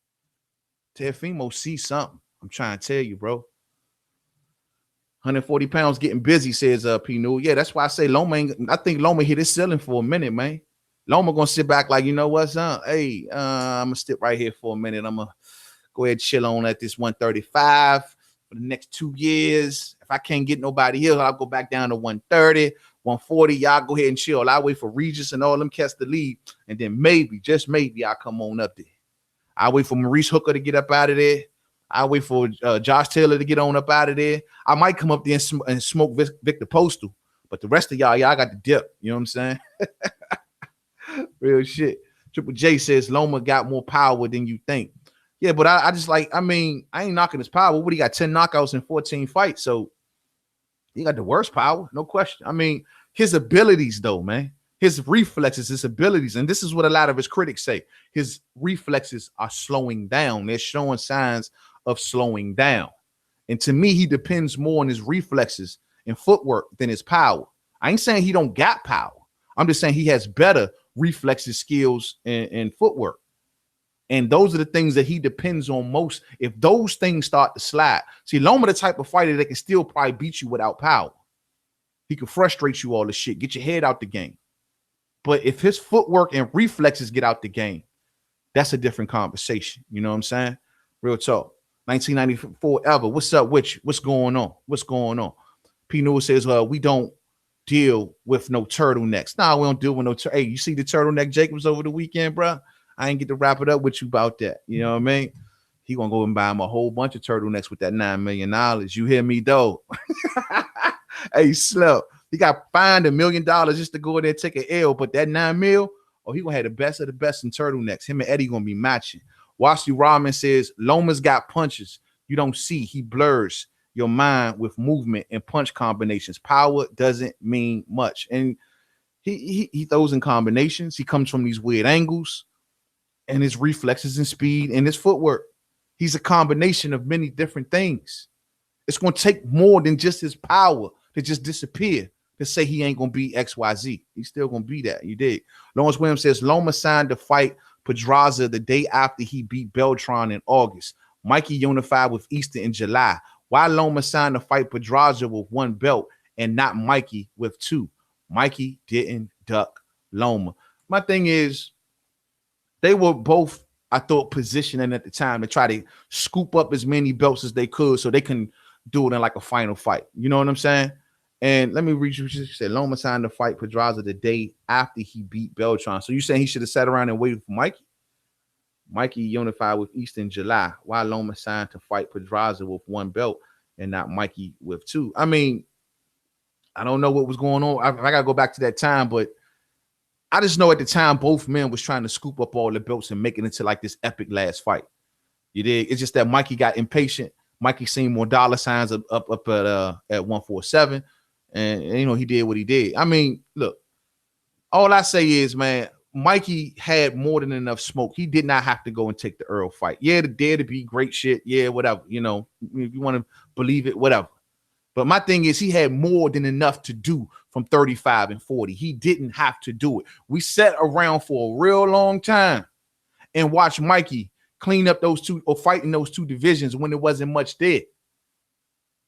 Teofimo sees something. I'm trying to tell you, bro. 140 pounds getting busy, says P. Newell. Yeah, that's why I say Loma I think Loma hit his ceiling for a minute, man. Loma gonna sit back like, you know what, son? Hey, I'm gonna sit right here for a minute. I'm gonna go ahead and chill on at this 135 for the next 2 years. If I can't get nobody here, I'll go back down to 130, 140. Y'all go ahead and chill. I'll wait for Regis and all them cats to leave. And then maybe, just maybe, I'll come on up there. I'll wait for Maurice Hooker to get up out of there. I'll wait for Josh Taylor to get on up out of there. I might come up there and smoke Victor Postal. But the rest of y'all got the dip. You know what I'm saying? Real shit. Triple J says Loma got more power than you think. Yeah, but I just like, I mean, I ain't knocking his power. What, he got 10 knockouts in 14 fights. So he got the worst power, no question. I mean, his abilities, though, man, his reflexes, his abilities, and this is what a lot of his critics say. His reflexes are slowing down. They're showing signs of slowing down. And to me, he depends more on his reflexes and footwork than his power. I ain't saying he don't got power. I'm just saying he has better reflexes, skills, and footwork. And those are the things that he depends on most. If those things start to slide, see, Loma the type of fighter that can still probably beat you without power. He can frustrate you all the shit, get your head out the game. But if his footwork and reflexes get out the game, that's a different conversation. You know what I'm saying? Real talk. 1994 ever. What's up with you? What's going on? What's going on? P. Newell says, we don't deal with no turtlenecks. Nah, we don't deal with no Hey, you see the turtleneck Jacobs over the weekend, bro? I ain't get to wrap it up with you about that. You know what I mean? He gonna go and buy him a whole bunch of turtlenecks with that $9 million. You hear me, though? Hey, Slow. He got fined $1 million just to go in there and take an L, but that $9 million, he gonna have the best of the best in turtlenecks. Him and Eddie gonna be matching. Washi Rahman says Loma's got punches you don't see. He blurs your mind with movement and punch combinations. Power doesn't mean much. And he throws in combinations. He comes from these weird angles. And his reflexes and speed and his footwork. He's a combination of many different things. It's going to take more than just his power to just disappear to say he ain't going to be XYZ. He's still going to be that. You did. Lawrence Williams says Loma signed to fight Pedraza the day after he beat Beltran in August. Mikey unified with Easter in July. Why Loma signed to fight Pedraza with 1 belt and not Mikey with 2? Mikey didn't duck Loma. My thing is, they were both, I thought, positioning at the time to try to scoop up as many belts as they could so they can do it in like a final fight. You know what I'm saying? And let me read you. She said Loma signed to fight Pedraza the day after he beat Beltran. So you saying he should have sat around and waited for Mikey? Mikey unified with East in July. Why Loma signed to fight Pedraza with 1 belt and not Mikey with 2? I mean, I don't know what was going on. I got to go back to that time, but I just know at the time both men was trying to scoop up all the belts and make it into like this epic last fight. You dig? It's just that Mikey got impatient. Mikey seen more dollar signs up at 147, and you know he did what he did. I mean, look, all I say is, man, Mikey had more than enough smoke. He did not have to go and take the Earl fight. Yeah, the dare to be great shit. Yeah, whatever. You know, if you want to believe it, whatever. But my thing is, he had more than enough to do from 35 and 40. He didn't have to do it. We sat around for a real long time and watched Mikey clean up those two or fighting those two divisions when there wasn't much there.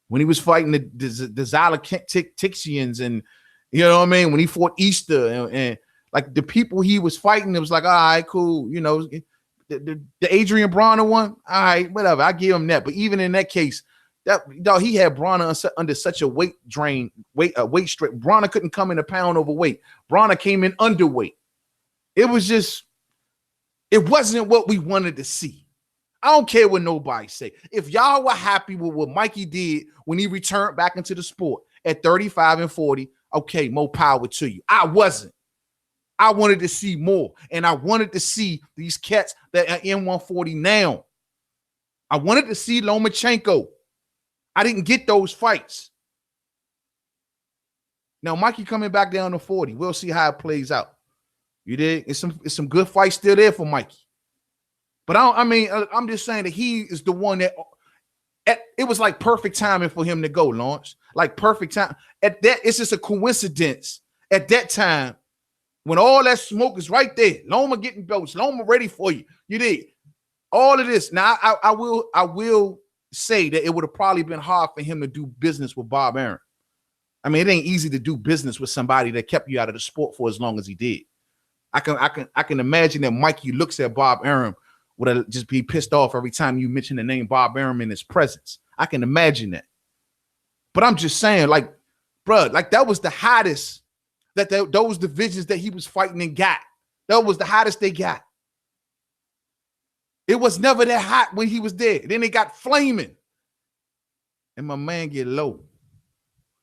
When he was fighting the Zalatixians and, you know what I mean? When he fought Easter and like the people he was fighting, it was like, all right, cool. You know, the Adrian Bronner one, all right, whatever. I give him that. But even in that case, he had Bronner under such a weight strip. Bronner couldn't come in a pound overweight. Bronner came in underweight. It wasn't what we wanted to see. I don't care what nobody say. If y'all were happy with what Mikey did when he returned back into the sport at 35 and 40, okay, more power to you. I wasn't. I wanted to see more, and I wanted to see these cats that are in 140 now. I wanted to see Lomachenko. I didn't get those fights. Now, Mikey coming back down to 40. We'll see how it plays out. You did. It's some good fights still there for Mikey. But I'm just saying that he is the one that it was like perfect timing for him to go, Lawrence. Like perfect time. At that, it's just a coincidence. At that time, when all that smoke is right there, Loma getting belts, Loma ready for you. You did all of this. Now, I will say that it would have probably been hard for him to do business with Bob Arum. I mean, it ain't easy to do business with somebody that kept you out of the sport for as long as he did. I can imagine that Mikey looks at Bob Arum would just be pissed off every time you mention the name Bob Arum in his presence. I can imagine that. But I'm just saying, like, bro, like that was the hottest those divisions that he was fighting and got. That was the hottest they got. It was never that hot when he was there. Then it got flaming. And my man get low.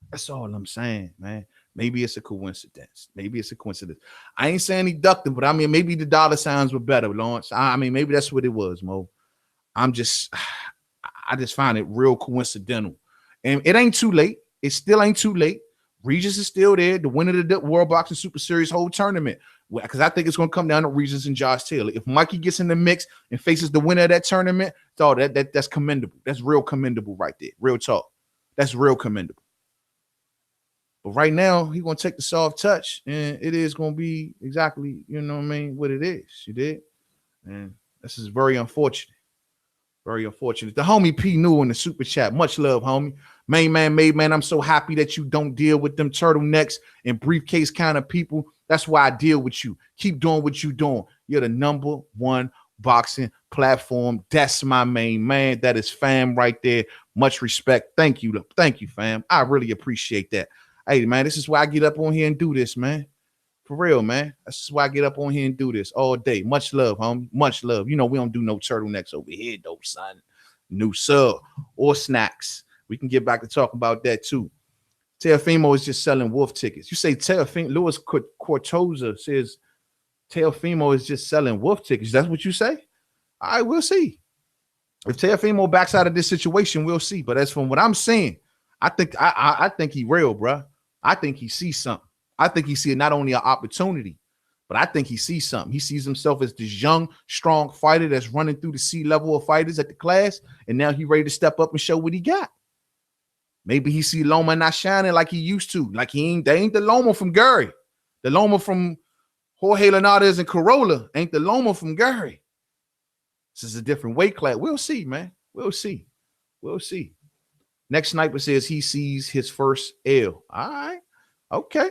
That's all I'm saying, man. Maybe it's a coincidence. Maybe it's a coincidence. I ain't saying he ducked him, but I mean, maybe the dollar signs were better, Lawrence. I mean, maybe that's what it was, Mo. I just find it real coincidental. And it ain't too late. It still ain't too late. Regis is still there. The winner of the World Boxing Super Series whole tournament. Because I think it's going to come down to Regis and Josh Taylor. If Mikey gets in the mix and faces the winner of that tournament, that's commendable. That's real commendable right there. Real talk. That's real commendable. But right now, he's going to take the soft touch, and it is going to be exactly, you know what I mean, what it is. You did? And this is very unfortunate. Very unfortunate. The homie P New in the super chat. Much love, homie. Main man, I'm so happy that you don't deal with them turtlenecks and briefcase kind of people. That's why I deal with you. Keep doing what you're doing. You're the number one boxing platform. That's my main man. That is fam right there. Much respect. Thank you. Thank you, fam. I really appreciate that. Hey, man, this is why I get up on here and do this, man. For real, man. That's why I get up on here and do this all day. Much love, homie. Much love. You know, we don't do no turtlenecks over here, though, son. New sub or snacks. We can get back to talking about that, too. Teofimo is just selling wolf tickets. You say Teofimo, Louis Cortoza says Teofimo is just selling wolf tickets. That's what you say? All right, we'll see. If Teofimo backs out of this situation, we'll see. But as from what I'm saying, I think he real, bro. I think he sees something. I think he sees not only an opportunity, but I think he sees something. He sees himself as this young, strong fighter that's running through the sea level of fighters at the class, and now he ready to step up and show what he got. Maybe he see Loma not shining like he used to. Like they ain't the Loma from Gary. The Loma from Jorge Linares and Corolla ain't the Loma from Gary. This is a different weight class. We'll see, man. We'll see. We'll see. Next sniper says he sees his first L. All right. Okay.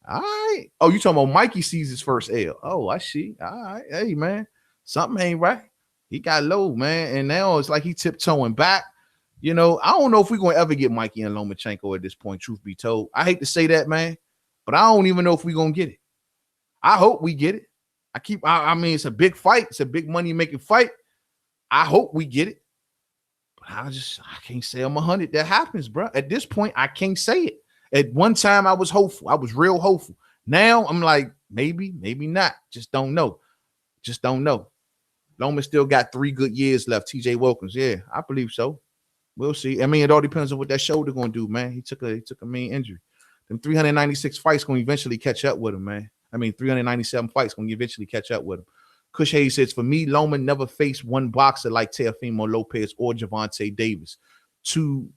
All right. Oh, you talking about Mikey sees his first L. Oh, I see. All right. Hey, man. Something ain't right. He got low, man. And now it's like he tiptoeing back. You know, I don't know if we're going to ever get Mikey and Lomachenko at this point, truth be told. I hate to say that, man, but I don't even know if we're going to get it. I hope we get it. I mean, it's a big fight. It's a big money-making fight. I hope we get it. But I can't say I'm 100 that happens, bro. At this point, I can't say it. At one time, I was hopeful. I was real hopeful. Now, I'm like, maybe not. Just don't know. Just don't know. Loma still got 3 good years left. TJ Wilkins. Yeah, I believe so. We'll see. I mean, it all depends on what that shoulder gonna do, man. He took a main injury. Them 396 fights gonna eventually catch up with him, man. I mean, 397 fights gonna eventually catch up with him. Kush Hayes says, for me, Loma never faced one boxer like Teofimo Lopez or Gervonta Davis. Two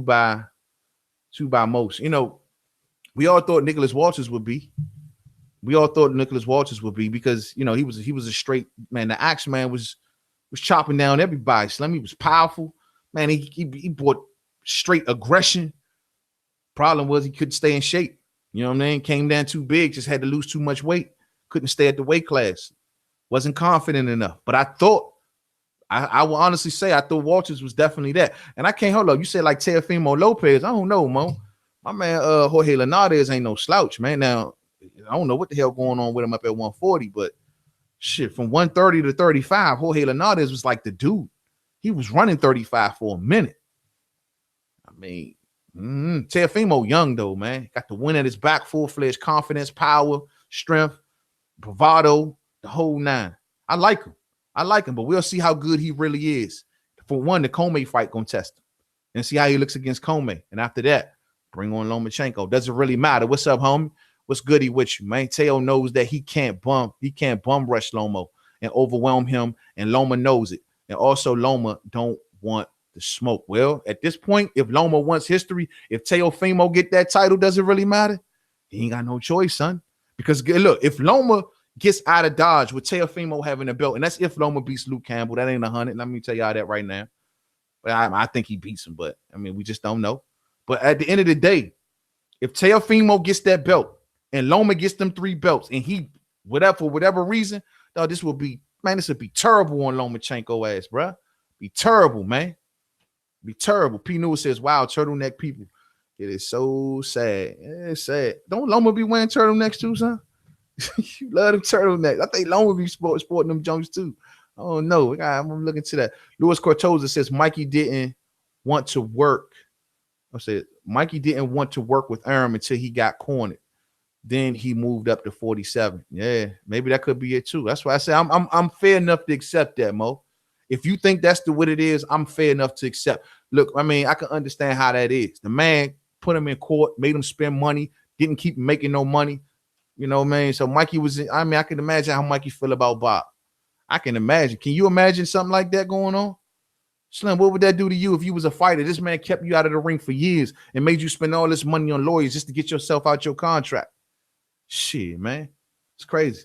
by most. You know, we all thought Nicholas Walters would be. Because you know he was a straight man. The Axe Man was chopping down everybody. Slimmy was powerful. Man, he brought straight aggression. Problem was he couldn't stay in shape. You know what I mean? Came down too big, just had to lose too much weight. Couldn't stay at the weight class. Wasn't confident enough. But I thought, I will honestly say, I thought Walters was definitely that. And I can't hold up. You said like Teofimo Lopez. I don't know, Mo. My man, Jorge Linares ain't no slouch, man. Now, I don't know what the hell going on with him up at 140, but shit, from 130 to 35, Jorge Linares was like the dude. He was running 35 for a minute. I mean, Teofimo young, though, man. Got the win at his back, full-fledged confidence, power, strength, bravado, the whole nine. I like him, but we'll see how good he really is. For one, the Comey fight going to test him and see how he looks against Comey. And after that, bring on Lomachenko. Doesn't really matter. What's up, homie? What's goody with you, man? Teo knows that he can't bum rush Lomo and overwhelm him, and Loma knows it. And also, Loma don't want the smoke. Well, at this point, if Loma wants history, if Teofimo get that title, does it really matter? He ain't got no choice, son. Because look, if Loma gets out of Dodge with Teofimo having a belt, and that's if Loma beats Luke Campbell, that ain't 100. Let me tell y'all that right now. But I think he beats him, but I mean, we just don't know. But at the end of the day, if Teofimo gets that belt and Loma gets them 3 belts and he Whatever, for whatever reason, dog, this would be terrible on Lomachenko ass, bro. Be terrible, man. Be terrible. P. Newell says, wow, turtleneck people. It is so sad. It's sad. Don't Loma be wearing turtlenecks too, son? You love them turtlenecks. I think Loma be sporting them junks too. Oh no, I'm looking to that. Luis Cortoza says Mikey didn't want to work. I said Mikey didn't want to work with Arum until he got cornered. Then he moved up to 47. Yeah, maybe that could be it too. That's why I say I'm fair enough to accept that, Mo. If you think that's what it is, I'm fair enough to accept. Look, I mean, I can understand how that is. The man put him in court, made him spend money, didn't keep making no money. You know what I mean? So Mikey was, I mean, I can imagine how Mikey feel about Bob. I can imagine. Can you imagine something like that going on? Slim, what would that do to you if you was a fighter? This man kept you out of the ring for years and made you spend all this money on lawyers just to get yourself out your contract. Shit, man. It's crazy.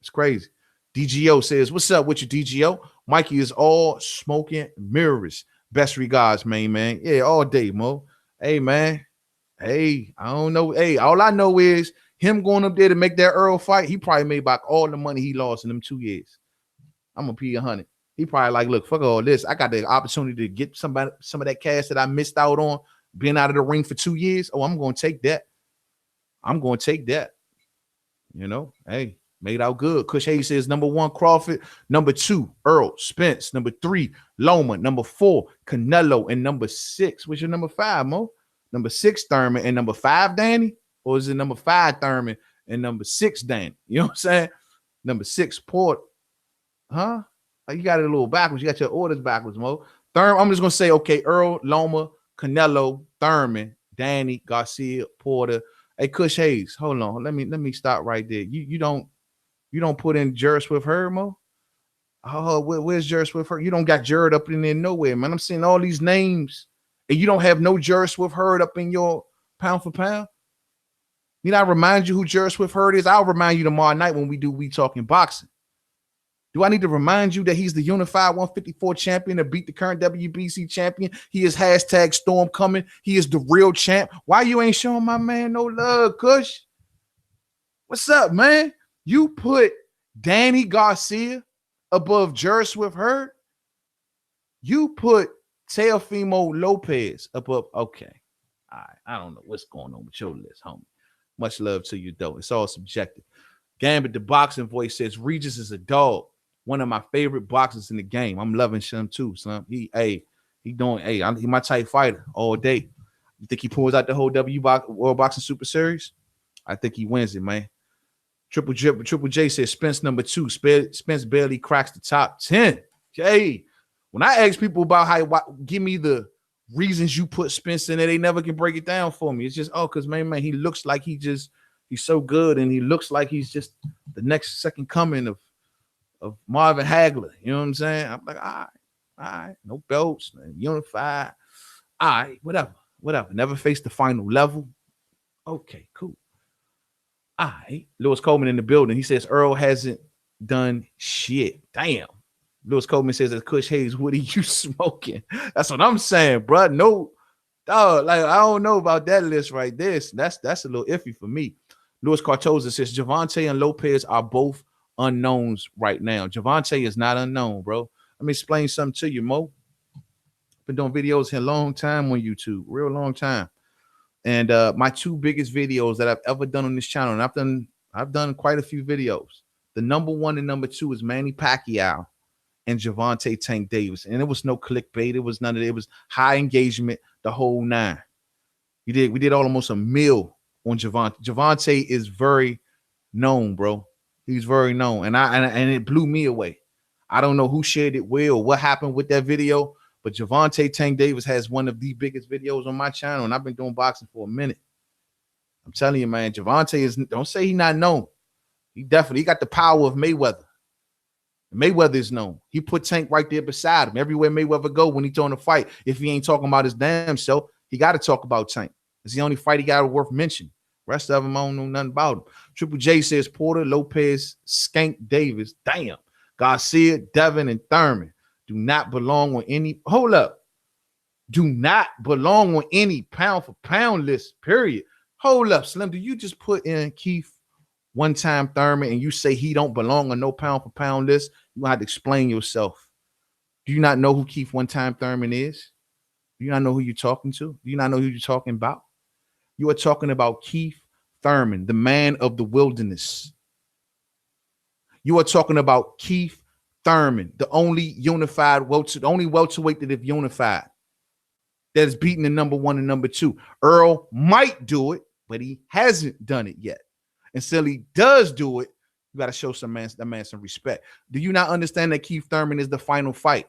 It's crazy. DGO says, what's up with you, DGO? Mikey is all smoking mirrors. Best regards, man. Yeah, all day, Mo. Hey, man. Hey, I don't know. Hey, all I know is him going up there to make that Earl fight, he probably made back all the money he lost in them 2 years. I'm gonna pay 100. He probably like, look, fuck all this. I got the opportunity to get some of that cash that I missed out on being out of the ring for 2 years. Oh, I'm gonna take that. I'm gonna take that. You know, hey, made out good. Kush Hayes says number 1, Crawford. Number 2, Earl Spence. Number 3, Loma. Number 4, Canelo. And number 6, what's your number 5, Mo? Number 6, Thurman. And number 5, Danny? Or is it number 5, Thurman? And number 6, Danny? You know what I'm saying? Number 6, Port. Huh? You got it a little backwards. You got your orders backwards, Mo. Thurman, I'm just going to say, okay, Earl, Loma, Canelo, Thurman, Danny, Garcia, Porter. Hey, Kush Hayes, hold on. Let me stop right there. You don't put in Juris with her, Mo? Oh, where's Juris with her? You don't got Juris up in there nowhere, man. I'm seeing all these names, and you don't have no Juris with her up in your pound for pound. Need I remind you who Juris with her is? I'll remind you tomorrow night when we talking boxing. Do I need to remind you that he's the unified 154 champion that beat the current WBC champion? He is hashtag Storm coming. He is the real champ. Why you ain't showing my man no love, Kush? What's up, man? You put Danny Garcia above Juris with her. You put Teofimo Lopez above. Okay. All right. I don't know what's going on with your list, homie. Much love to you, though. It's all subjective. Gambit, the boxing voice, says Regis is a dog. One of my favorite boxers in the game. I'm loving him too, son. He my type fighter all day. You think he pulls out the whole World Boxing Super Series? I think he wins it, man. Triple J says Spence number 2. Spence barely cracks the top 10. Hey, when I ask people about give me the reasons you put Spence in there, they never can break it down for me. It's just, because man, he looks like he's so good, and he looks like he's just the next second coming of Marvin Hagler. You know what I'm saying? I'm like, all right, no belts, man, unified. All right, whatever. Never faced the final level. Okay, cool. All right. Lewis Coleman in the building. He says Earl hasn't done shit. Damn. Lewis Coleman says that Kush Hayes, what are you smoking? That's what I'm saying, bro. No, dog, like I don't know about that list right there. That's a little iffy for me. Lewis Cartoza says Javante and Lopez are both unknowns right now. Javante is not unknown, bro. Let me explain something to you, Mo. Been doing videos here a long time on YouTube, real long time. And my 2 biggest videos that I've ever done on this channel, and I've done quite a few videos. The number 1 and number 2 is Manny Pacquiao and Javante Tank Davis. And it was no clickbait. It was none of it. It was high engagement, the whole 9. We did almost a meal on Javante. Javante is very known, bro. He's very known. And it blew me away. I don't know who shared it with or what happened with that video, but Javante Tank Davis has one of the biggest videos on my channel, and I've been doing boxing for a minute. I'm telling you, man, Javante is, don't say he's not known. He got the power of Mayweather. Mayweather is known. He put Tank right there beside him. Everywhere Mayweather go when he's throwing a fight, if he ain't talking about his damn self, he got to talk about Tank. It's the only fight he got worth mentioning. Rest of them, I don't know nothing about him. Triple J says Porter, Lopez, Skank Davis. Damn. Garcia, Devin, and Thurman do not belong on any. Hold up. Do not belong on any pound for pound list, period. Hold up, Slim. Do you just put in Keith one-time Thurman, and you say he don't belong on no pound for pound list, you gonna have to explain yourself. Do you not know who Keith one-time Thurman is? Do you not know who you're talking to? Do you not know who you're talking about? You are talking about Keith Thurman, the man of the wilderness. You are talking about Keith Thurman, the only unified the only welterweight that have unified, that is beating the number one and number two. Earl might do it, but he hasn't done it yet. Until he does do it, you got to show some man some respect. Do you not understand that Keith Thurman is the final fight?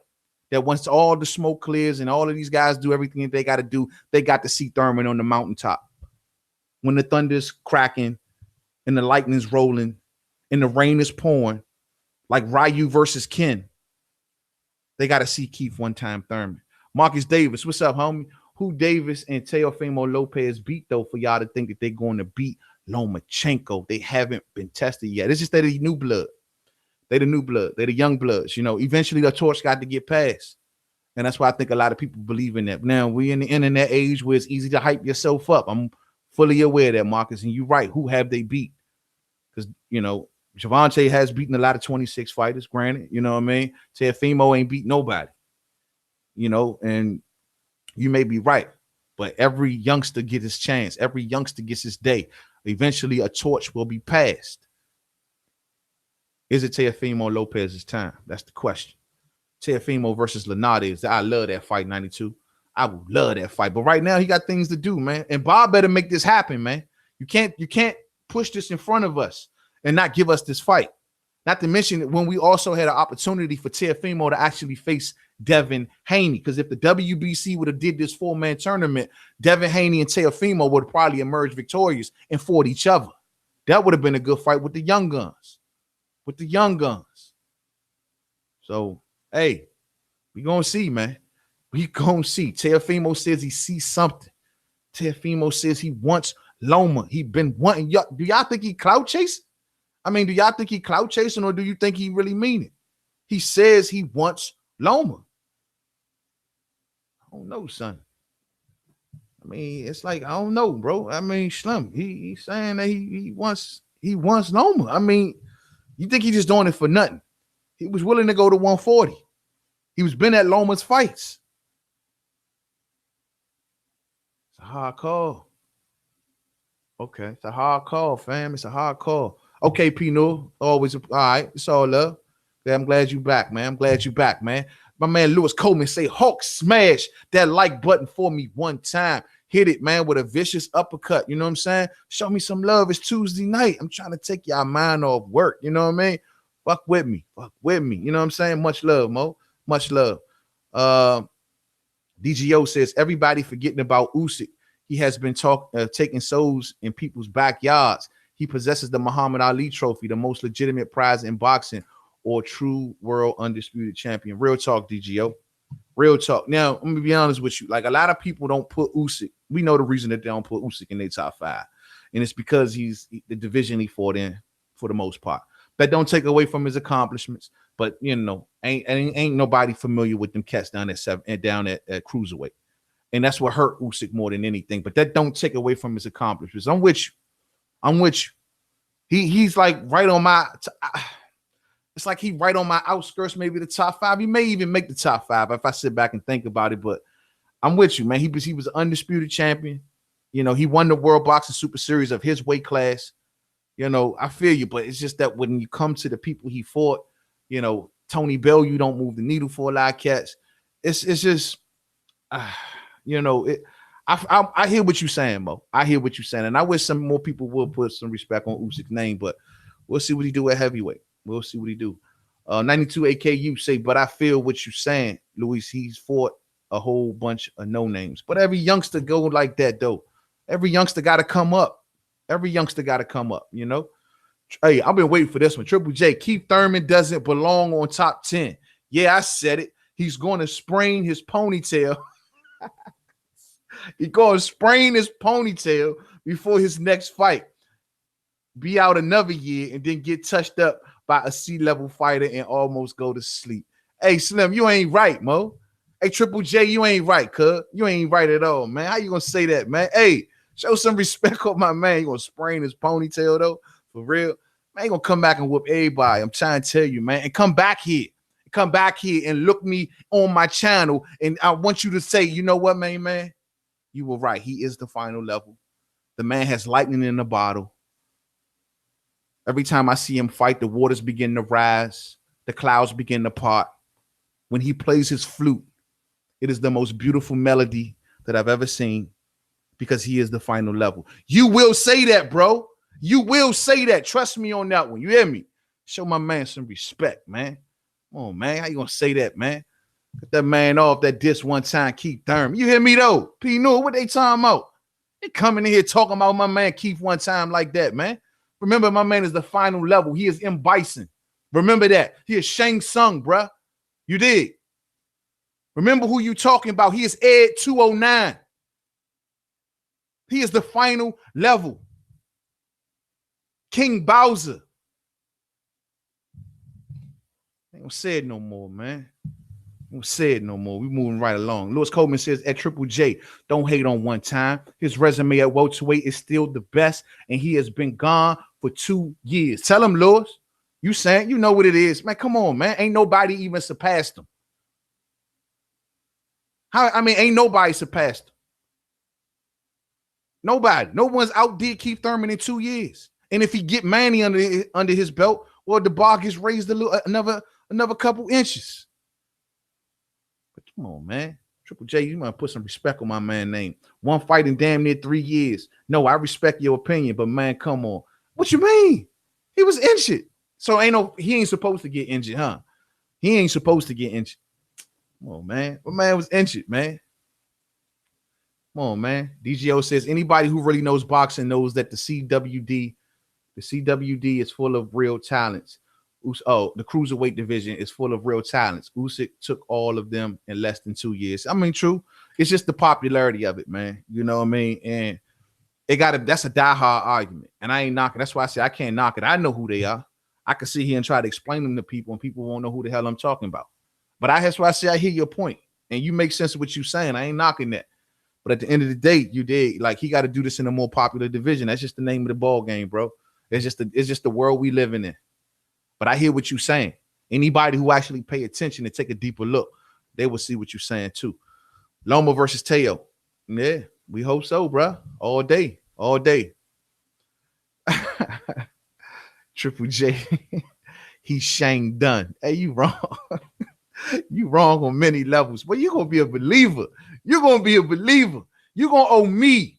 That once all the smoke clears and all of these guys do everything that they got to do, they got to see Thurman on the mountaintop. When the thunder's cracking and the lightning's rolling and the rain is pouring, like Ryu versus Ken, they got to see Keith one-time Thurman. Marcus Davis, what's up, homie? Who Davis and Teofimo Lopez beat, though, for y'all to think that they're going to beat Lomachenko? They haven't been tested yet. It's just that the new blood. They the new blood. They the young bloods. You know, eventually the torch got to get passed. And that's why I think a lot of people believe in that. Now, we're in the internet age where it's easy to hype yourself up. I'm fully aware of that, Marcus. And you're right. Who have they beat? Because, you know, Javante has beaten a lot of 26 fighters, granted. You know what I mean? Teofimo ain't beat nobody. You know, and you may be right. But every youngster gets his chance. Every youngster gets his day. Eventually, a torch will be passed. Is it Teofimo Lopez's time? That's the question. Teofimo versus Linares. I love that fight, 92. I would love that fight. But right now, he got things to do, man. And Bob better make this happen, man. You can't push this in front of us and not give us this fight. Not to mention when we also had an opportunity for Teofimo to actually face Devin Haney. Because if the WBC would have did this 4-man tournament, Devin Haney and Teofimo would have probably emerged victorious and fought each other. That would have been a good fight with the young guns. So, hey, we gonna see, man. We gonna see. Teofimo says he sees something. Teofimo says he wants Loma. He been wanting y'all. Do y'all think he clout chasing? I mean, do y'all think he clout chasing, or do you think he really mean it? He says he wants Loma. I don't know, son. I mean, it's like, I don't know, bro. I mean, Slim, he's saying that he wants Loma. I mean, you think he's just doing it for nothing? He was willing to go to 140. He was been at Loma's fights. It's a hard call. Okay, it's a hard call, fam. It's a hard call. Okay, Pino, always all right. It's all love. Yeah, I'm glad you back, man. I'm glad you back, man. My man Lewis Coleman say, Hulk, smash that like button for me one time. Hit it, man, with a vicious uppercut. You know what I'm saying? Show me some love. It's Tuesday night. I'm trying to take y'all mind off work. You know what I mean? Fuck with me. You know what I'm saying? Much love, Mo. Much love. DGO says, everybody forgetting about Usyk. He has been taking souls in people's backyards. He possesses the Muhammad Ali trophy, the most legitimate prize in boxing, or true world undisputed champion. Real talk, DGO. Real talk. Now, I'm going to be honest with you. Like, a lot of people don't put Usyk. We know the reason that they don't put Usyk in their top 5. And it's because he's the division he fought in for the most part. That don't take away from his accomplishments. But, you know, ain't nobody familiar with them cats down at cruiserweight. And that's what hurt Usyk more than anything. But that don't take away from his accomplishments. I'm with you. He's like right on my it's like he right on my outskirts, maybe the top 5. He may even make the top 5 if I sit back and think about it. But I'm with you, man. He was an undisputed champion. You know, he won the World Boxing Super Series of his weight class. You know, I feel you, but it's just that when you come to the people he fought, you know, Tony Bell, you don't move the needle for a lot of cats. It's just, you know, I hear what you're saying, Mo. I hear what you're saying, and I wish some more people would put some respect on Usyk's name, but we'll see what he do at heavyweight. We'll see what he do. 92 AKU say, but I feel what you're saying, Luis. He's fought a whole bunch of no names, but every youngster go like that though. Every youngster got to come up. You know. Hey, I've been waiting for this one. Triple J, Keith Thurman doesn't belong on top 10. Yeah, I said it. He's going to sprain his ponytail. He's going to sprain his ponytail before his next fight. Be out another year and then get touched up by a C-level fighter and almost go to sleep. Hey, Slim, you ain't right, Mo. Hey, Triple J, you ain't right, cuz. You ain't right at all, man. How you going to say that, man? Hey, show some respect on my man. You going to sprain his ponytail, though? For real. I ain't gonna come back and whoop everybody. I'm trying to tell you, man. And come back here. Come back here and look me on my channel. And I want you to say, you know what, man? You were right. He is the final level. The man has lightning in the bottle. Every time I see him fight, the waters begin to rise. The clouds begin to part. When he plays his flute, it is the most beautiful melody that I've ever seen because he is the final level. You will say that, bro. You will say that. Trust me on that one. You hear me? Show my man some respect, man. Come on, man. How you gonna say that, man? Get that man off that diss one time, Keith Thurman. You hear me, though? P. Newell, what they talking about? They coming in here talking about my man Keith one time like that, man. Remember, my man is the final level. He is M. Bison. Remember that. He is Shang Tsung, bruh. You did. Remember who you talking about. He is Ed 209. He is the final level. King Bowser. I ain't gonna say it no more, man. I ain't say it no more. We moving right along. Lewis Coleman says at Triple J, don't hate on one time. His resume at welterweight is still the best, and he has been gone for 2 years. Tell him, Lewis. You saying you know what it is, man. Come on, man. Ain't nobody even surpassed him. Ain't nobody surpassed him. Nobody. No one's outdid Keith Thurman in 2 years. And if he get Manny under his belt, well, the bar gets raised a little, another couple inches. But come on, man. Triple J, you might put some respect on my man's name. One fight in damn near 3 years. No, I respect your opinion, but man, come on. What you mean? He was injured. So he ain't supposed to get injured, huh? He ain't supposed to get injured. Come on, man. My man was injured, man. Come on, man. DGO says anybody who really knows boxing knows that the CWD is full of real talents. The cruiserweight division is full of real talents. Usyk took all of them in less than 2 years. I mean, true. It's just the popularity of it, man. You know what I mean? And that's a diehard argument. And I ain't knocking. That's why I say I can't knock it. I know who they are. I can sit here and try to explain them to people, and people won't know who the hell I'm talking about. But that's why I say I hear your point, and you make sense of what you're saying. I ain't knocking that. But at the end of the day, you did like he got to do this in a more popular division. That's just the name of the ball game, bro. It's just the world we living in. But I hear what you're saying. Anybody who actually pay attention and take a deeper look, they will see what you're saying too. Loma versus Teo. Yeah, we hope so, bro. All day. Triple J, he's Shang done. Hey, you wrong. You wrong on many levels, but you're gonna be a believer. You're gonna owe me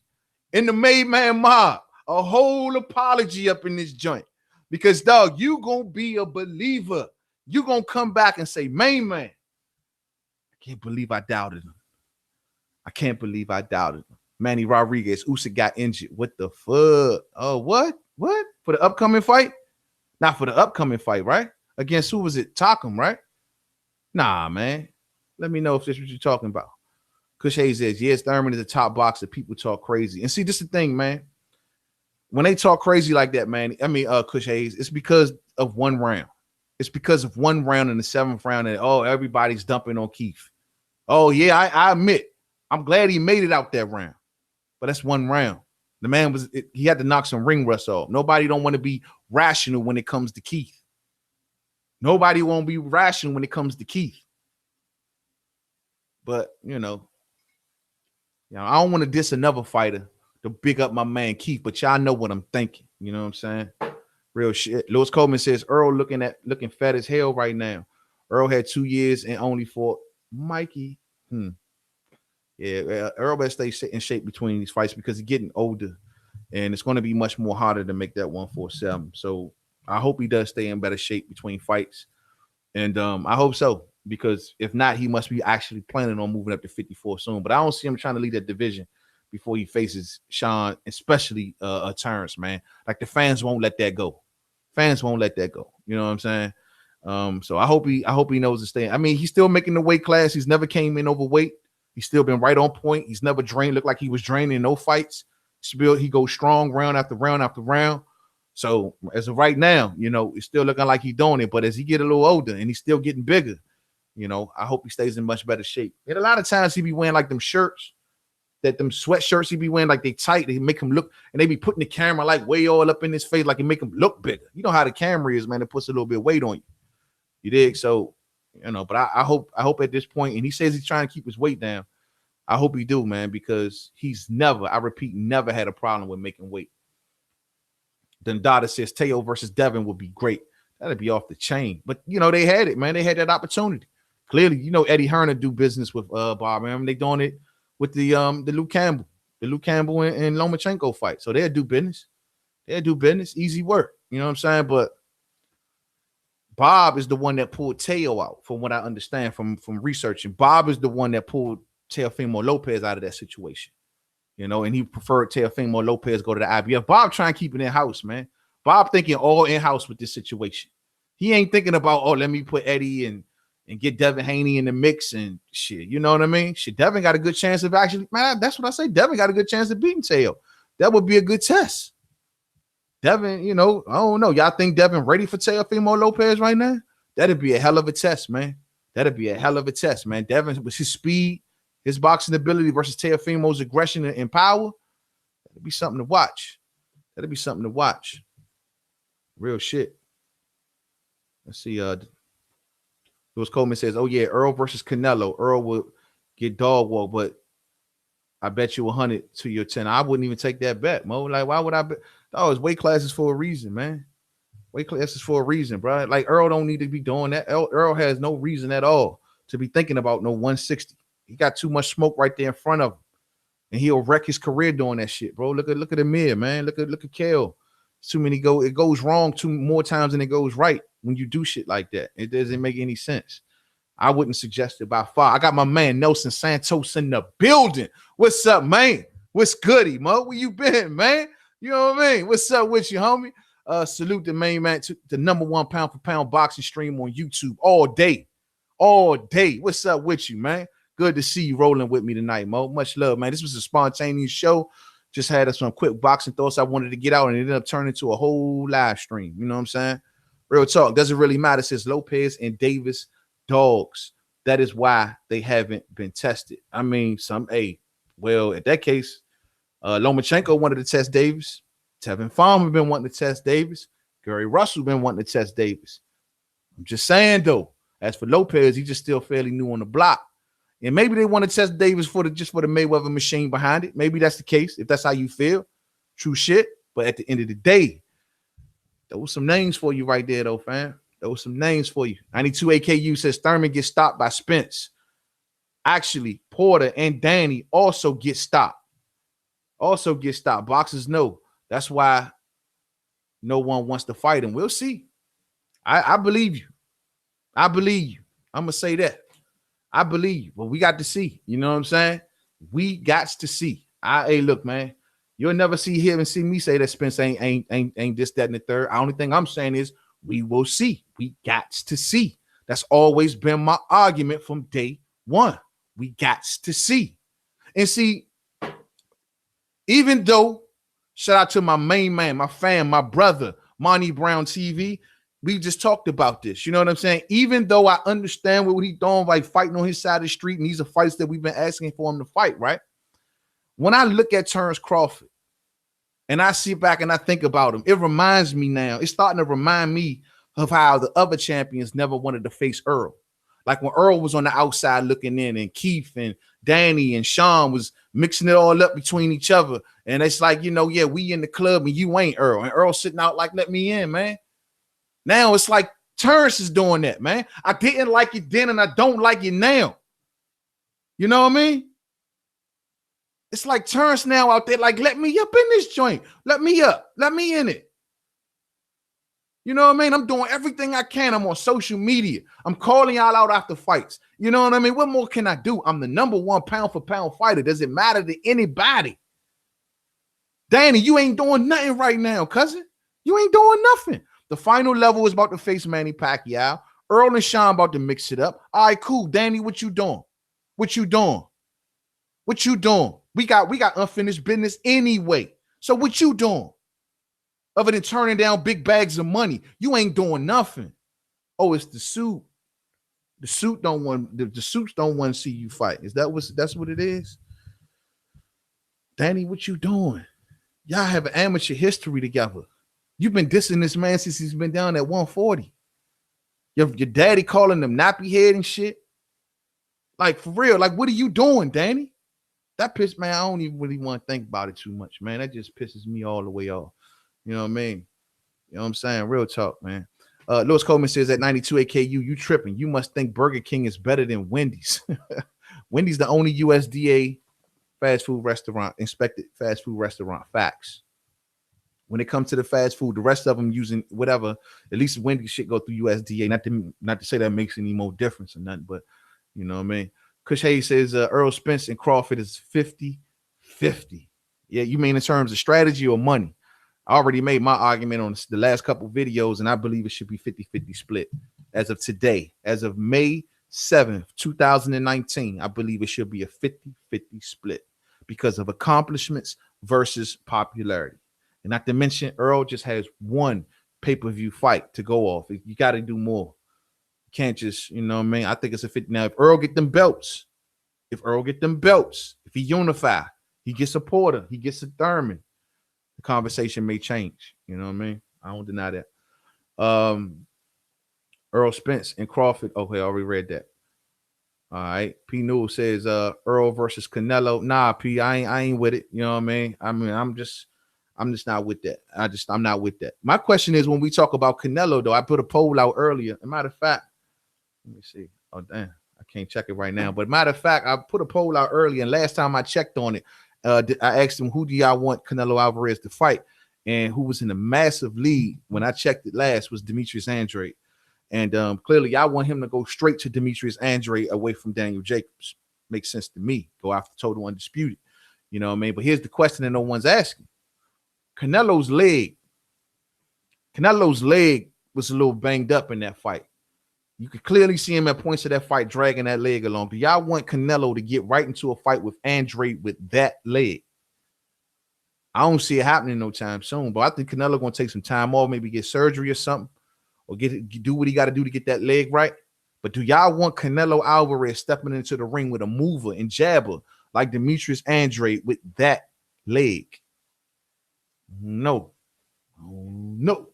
and the Made Man Mob a whole apology up in this joint. Because dog, you gonna be a believer. You gonna come back and say, man, I can't believe I doubted him. Manny Rodriguez, Usyk got injured. What the fuck? Oh, what? For the upcoming fight? Not for the upcoming fight, right? Against who was it? Takum, right? Nah, man. Let me know if this is what you're talking about. Kush Hayes says, yes, Thurman is a top boxer. People talk crazy. And see, this is the thing, man. When they talk crazy like that, man, Kush Hayes, it's because of one round. It's because of one round in the 7th round and, everybody's dumping on Keith. Oh, yeah, I admit. I'm glad he made it out that round. But that's one round. The man he had to knock some ring rust off. Nobody don't want to be rational when it comes to Keith. Nobody won't be rational when it comes to Keith. But, I don't want to diss another fighter to big up my man Keith, but y'all know what I'm thinking. You know what I'm saying? Real shit. Lewis Coleman says Earl looking fat as hell right now. Earl had 2 years and only fought Mikey. Yeah, Earl better stay in shape between these fights because he's getting older, and it's going to be much more harder to make that 147. So I hope he does stay in better shape between fights, and I hope so, because if not, he must be actually planning on moving up to 54 soon. But I don't see him trying to lead that division before he faces Sean, especially Terrence, man. Like, the fans won't let that go. You know what I'm saying? So I hope he knows to stay. I mean, he's still making the weight class. He's never came in overweight. He's still been right on point. He's never looked like he was drained in no fights. He goes strong round after round after round. So as of right now, it's still looking like he's doing it. But as he get a little older and he's still getting bigger, I hope he stays in much better shape. And a lot of times he be wearing like them shirts that them sweatshirts he be wearing, like they tight, they make him look, and they be putting the camera like way all up in his face, like it make him look bigger. You know how the camera is, man. It puts a little bit of weight on you. You dig? So, but I hope at this point, and he says he's trying to keep his weight down. I hope he do, man, because he's never, I repeat, never had a problem with making weight. Then Dada says Teo versus Devin would be great. That'd be off the chain. But they had it, man. They had that opportunity. Clearly, Eddie Hearn do business with Bob. Man, they doing it with the Luke Campbell and Lomachenko fight. So they'll do business. They'll do business. Easy work. You know what I'm saying? But Bob is the one that pulled Teo out, from what I understand from researching. Bob is the one that pulled Teofimo Lopez out of that situation. And he preferred Teofimo Lopez go to the IBF. Bob trying to keep it in-house, man. Bob thinking all in-house with this situation. He ain't thinking about, let me put Eddie and get Devin Haney in the mix and shit. You know what I mean? Shit, Devin got a good chance of actually, man, that's what I say. Devin got a good chance of beating Teo. That would be a good test. Devin, I don't know. Y'all think Devin ready for Teofimo Lopez right now? That'd be a hell of a test, man. That'd be a hell of a test, man. Devin, with his speed, his boxing ability versus Teofimo's aggression and power, that'd be something to watch. That'd be something to watch. Real shit. Let's see. Lewis Coleman says, "Oh yeah, Earl versus Canelo. Earl would get dog walk, but I bet you 100 to your 10. I wouldn't even take that bet, Mo. Like, why would I bet? Oh, it's weight classes for a reason, man. Weight classes for a reason, bro. Like, Earl don't need to be doing that. Earl has no reason at all to be thinking about no 160. He got too much smoke right there in front of him, and he'll wreck his career doing that shit, bro. Look at Amir, man. Look at Kale. Too many it goes wrong more times than it goes right when you do shit like that. It doesn't make any sense. I wouldn't suggest it by far. I got my man Nelson Santos in the building. What's up, man? What's goody, Mo? Where you been, man? You know what I mean? What's up with you, homie? Salute the main man to the #1 pound for pound boxing stream on YouTube all day. All day. What's up with you, man? Good to see you rolling with me tonight, Mo. Much love, man. This was a spontaneous show. Just had some quick boxing thoughts I wanted to get out, and it ended up turning into a whole live stream. You know what I'm saying? Real talk. Doesn't really matter. Since Lopez and Davis dogs. That is why they haven't been tested. I mean, well, in that case, Lomachenko wanted to test Davis. Tevin Farmer been wanting to test Davis. Gary Russell been wanting to test Davis. I'm just saying, though, as for Lopez, he's just still fairly new on the block. And maybe they want to test Davis just for the Mayweather machine behind it. Maybe that's the case, if that's how you feel. True shit. But at the end of the day, there was some names for you right there, though, fam. There was some names for you. 92 AKU says Thurman gets stopped by Spence. Actually, Porter and Danny also get stopped. Boxers know. That's why no one wants to fight him. We'll see. I believe you. I'm going to say that. I believe you, but we got to see. You know what I'm saying? We got to see. Hey, look, man, you'll never hear me say that Spence ain't this, that, and the third. The only thing I'm saying is we will see. We got to see. That's always been my argument from day one. We got to see. And see, even though, shout out to my main man, my fam, my brother, Monty Brown TV, we just talked about this. You know what I'm saying? Even though I understand what he's doing, like fighting on his side of the street, and these are fights that we've been asking for him to fight, right? When I look at Terrence Crawford and I sit back and I think about him, it reminds me now, it's starting to remind me of how the other champions never wanted to face Earl. Like when Earl was on the outside looking in, and Keith and Danny and Sean was mixing it all up between each other. And it's like, yeah, we in the club and you ain't Earl. And Earl sitting out like, let me in, man. Now it's like Terrence is doing that, man. I didn't like it then and I don't like it now. You know what I mean? It's like Terrence now out there, like, let me up in this joint. Let me up. Let me in it. You know what I mean? I'm doing everything I can. I'm on social media. I'm calling y'all out after fights. You know what I mean? What more can I do? I'm the #1 pound for pound fighter. Does it matter to anybody? Danny, you ain't doing nothing right now, cousin. You ain't doing nothing. The final level is about to face Manny Pacquiao. Earl and Sean about to mix it up. All right, cool. Danny, what you doing? What you doing? We got unfinished business anyway. So what you doing? Other than turning down big bags of money, you ain't doing nothing. Oh, it's the suit. The suits don't want to see you fight. That's what it is? Danny, what you doing? Y'all have an amateur history together. You've been dissing this man since he's been down at 140. Your daddy calling him nappy head and shit. Like, for real, like, what are you doing, Danny? That piss, man, I don't even really want to think about it too much, man. That just pisses me all the way off. You know what I mean? You know what I'm saying? Real talk, man. Lewis Coleman says at 92 AKU, you tripping. You must think Burger King is better than Wendy's. Wendy's the only USDA fast food restaurant, inspected fast food restaurant. Facts. When it comes to the fast food, the rest of them using whatever, at least Wendy's shit go through USDA. Not to say that makes any more difference or nothing, but you know what I mean? Kush Hayes says Earl Spence and Crawford is 50-50. Yeah, you mean in terms of strategy or money? I already made my argument on the last couple videos, and I believe it should be 50-50 split. As of today, as of May 7th, 2019, I believe it should be a 50-50 split because of accomplishments versus popularity. And not to mention, Earl just has one pay-per-view fight to go off. You got to do more. You can't just, you know what I mean? I think it's a 50. Now, if Earl get them belts, if he unify, he gets a Porter, he gets a Thurman, the conversation may change. You know what I mean? I don't deny that. Earl Spence and Crawford. Okay, I already read that. All right. P Newell says Earl versus Canelo. Nah, P, I ain't with it. You know what I mean? I'm just not with that. I'm not with that. My question is, when we talk about Canelo, though, I put a poll out earlier. As a matter of fact, let me see. Oh, damn. I can't check it right now. But matter of fact, I put a poll out earlier, and last time I checked on it, I asked him, who do y'all want Canelo Alvarez to fight? And who was in a massive lead when I checked it last was Demetrius Andrade. And clearly, y'all want him to go straight to Demetrius Andrade away from Daniel Jacobs. Makes sense to me. Go after total undisputed. You know what I mean? But here's the question that no one's asking. Canelo's leg was a little banged up in that fight. You could clearly see him at points of that fight dragging that leg along. Do y'all want Canelo to get right into a fight with Andrade with that leg? I don't see it happening no time soon, but I think Canelo going to take some time off, maybe get surgery or something, or do what he got to do to get that leg right. But do y'all want Canelo Alvarez stepping into the ring with a mover and jabber like Demetrius Andrade with that leg? No. No.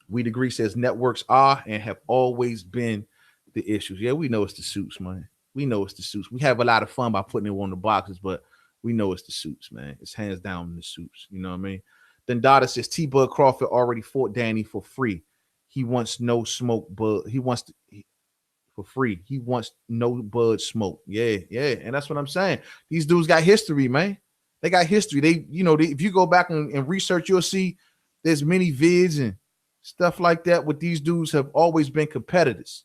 We Degree says networks are and have always been the issues. Yeah, we know it's the suits, man. We know it's the suits. We have a lot of fun by putting it on the boxes, but we know it's the suits, man. It's hands down in the suits. You know what I mean? Then Dada says T-Bud Crawford already fought Danny for free. He wants no smoke, but for free. He wants no bud smoke. Yeah. And that's what I'm saying. These dudes got history, man. They got history. If you go back and research, you'll see there's many vids and stuff like that. With these dudes have always been competitors.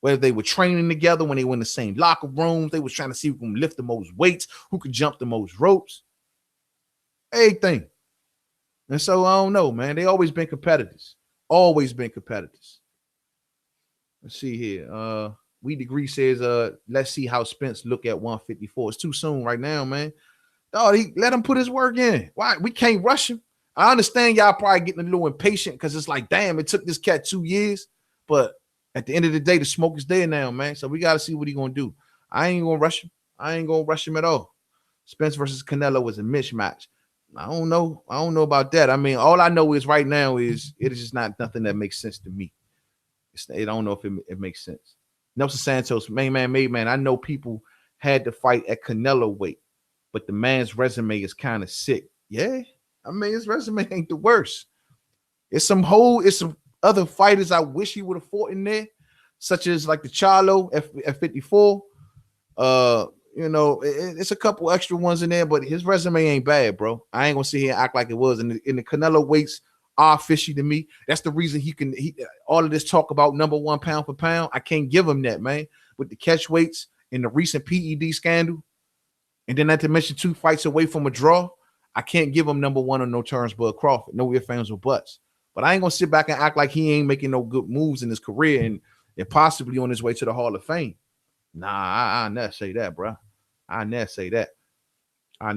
Whether they were training together, when they were in the same locker rooms, they was trying to see who can lift the most weights, who could jump the most ropes, everything. And so I don't know, man. They always been competitors. Always been competitors. Let's see here. We Degree says, let's see how Spence look at 154. It's too soon right now, man. Oh, let him put his work in. Why? We can't rush him. I understand y'all probably getting a little impatient because it's like, damn, it took this cat 2 years. But at the end of the day, the smoke is there now, man. So we got to see what he's going to do. I ain't going to rush him. I ain't going to rush him at all. Spence versus Canelo was a mismatch. I don't know about that. I mean, all I know is right now is it is just nothing that makes sense to me. I don't know if it makes sense. Nelson Santos, main man. I know people had to fight at Canelo weight, but the man's resume is kind of sick. Yeah, I mean, his resume ain't the worst. It's some other fighters I wish he would have fought in there, such as like the Charlo at 54. It's a couple extra ones in there, but his resume ain't bad, bro. I ain't gonna sit here and act like it was. And the Canelo weights are fishy to me. That's the reason he all of this talk about number one pound for pound. I can't give him that, man. With the catch weights and the recent PED scandal, and then not to mention 2 fights away from a draw, I can't give him number one on no terms, Bud Crawford. No ifs, ands, or buts. But I ain't gonna sit back and act like he ain't making no good moves in his career and possibly on his way to the Hall of Fame. Nah, I never say that, bro. I never say that. All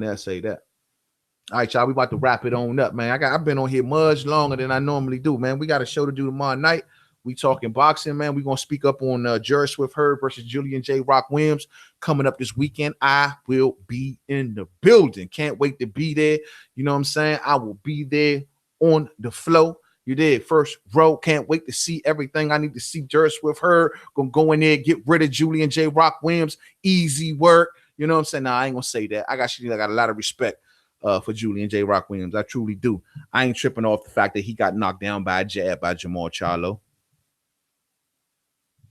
right, y'all, we about to wrap it on up, man. I've been on here much longer than I normally do, man. We got a show to do tomorrow night. We talking boxing, man. We gonna speak up on Jerry Swift Hurd versus Julian J. Rock Williams coming up this weekend. I will be in the building. Can't wait to be there. You know what I'm saying? I will be there on the flow. You did first row. Can't wait to see everything I need to see. Jerry Swift Hurd gonna go in there, get rid of Julian J. Rock Williams. Easy work. You know what I'm saying? Nah, I ain't gonna say that. I got a lot of respect for Julian J. Rock Williams. I truly do. I ain't tripping off the fact that he got knocked down by a jab by Jamal Charlo.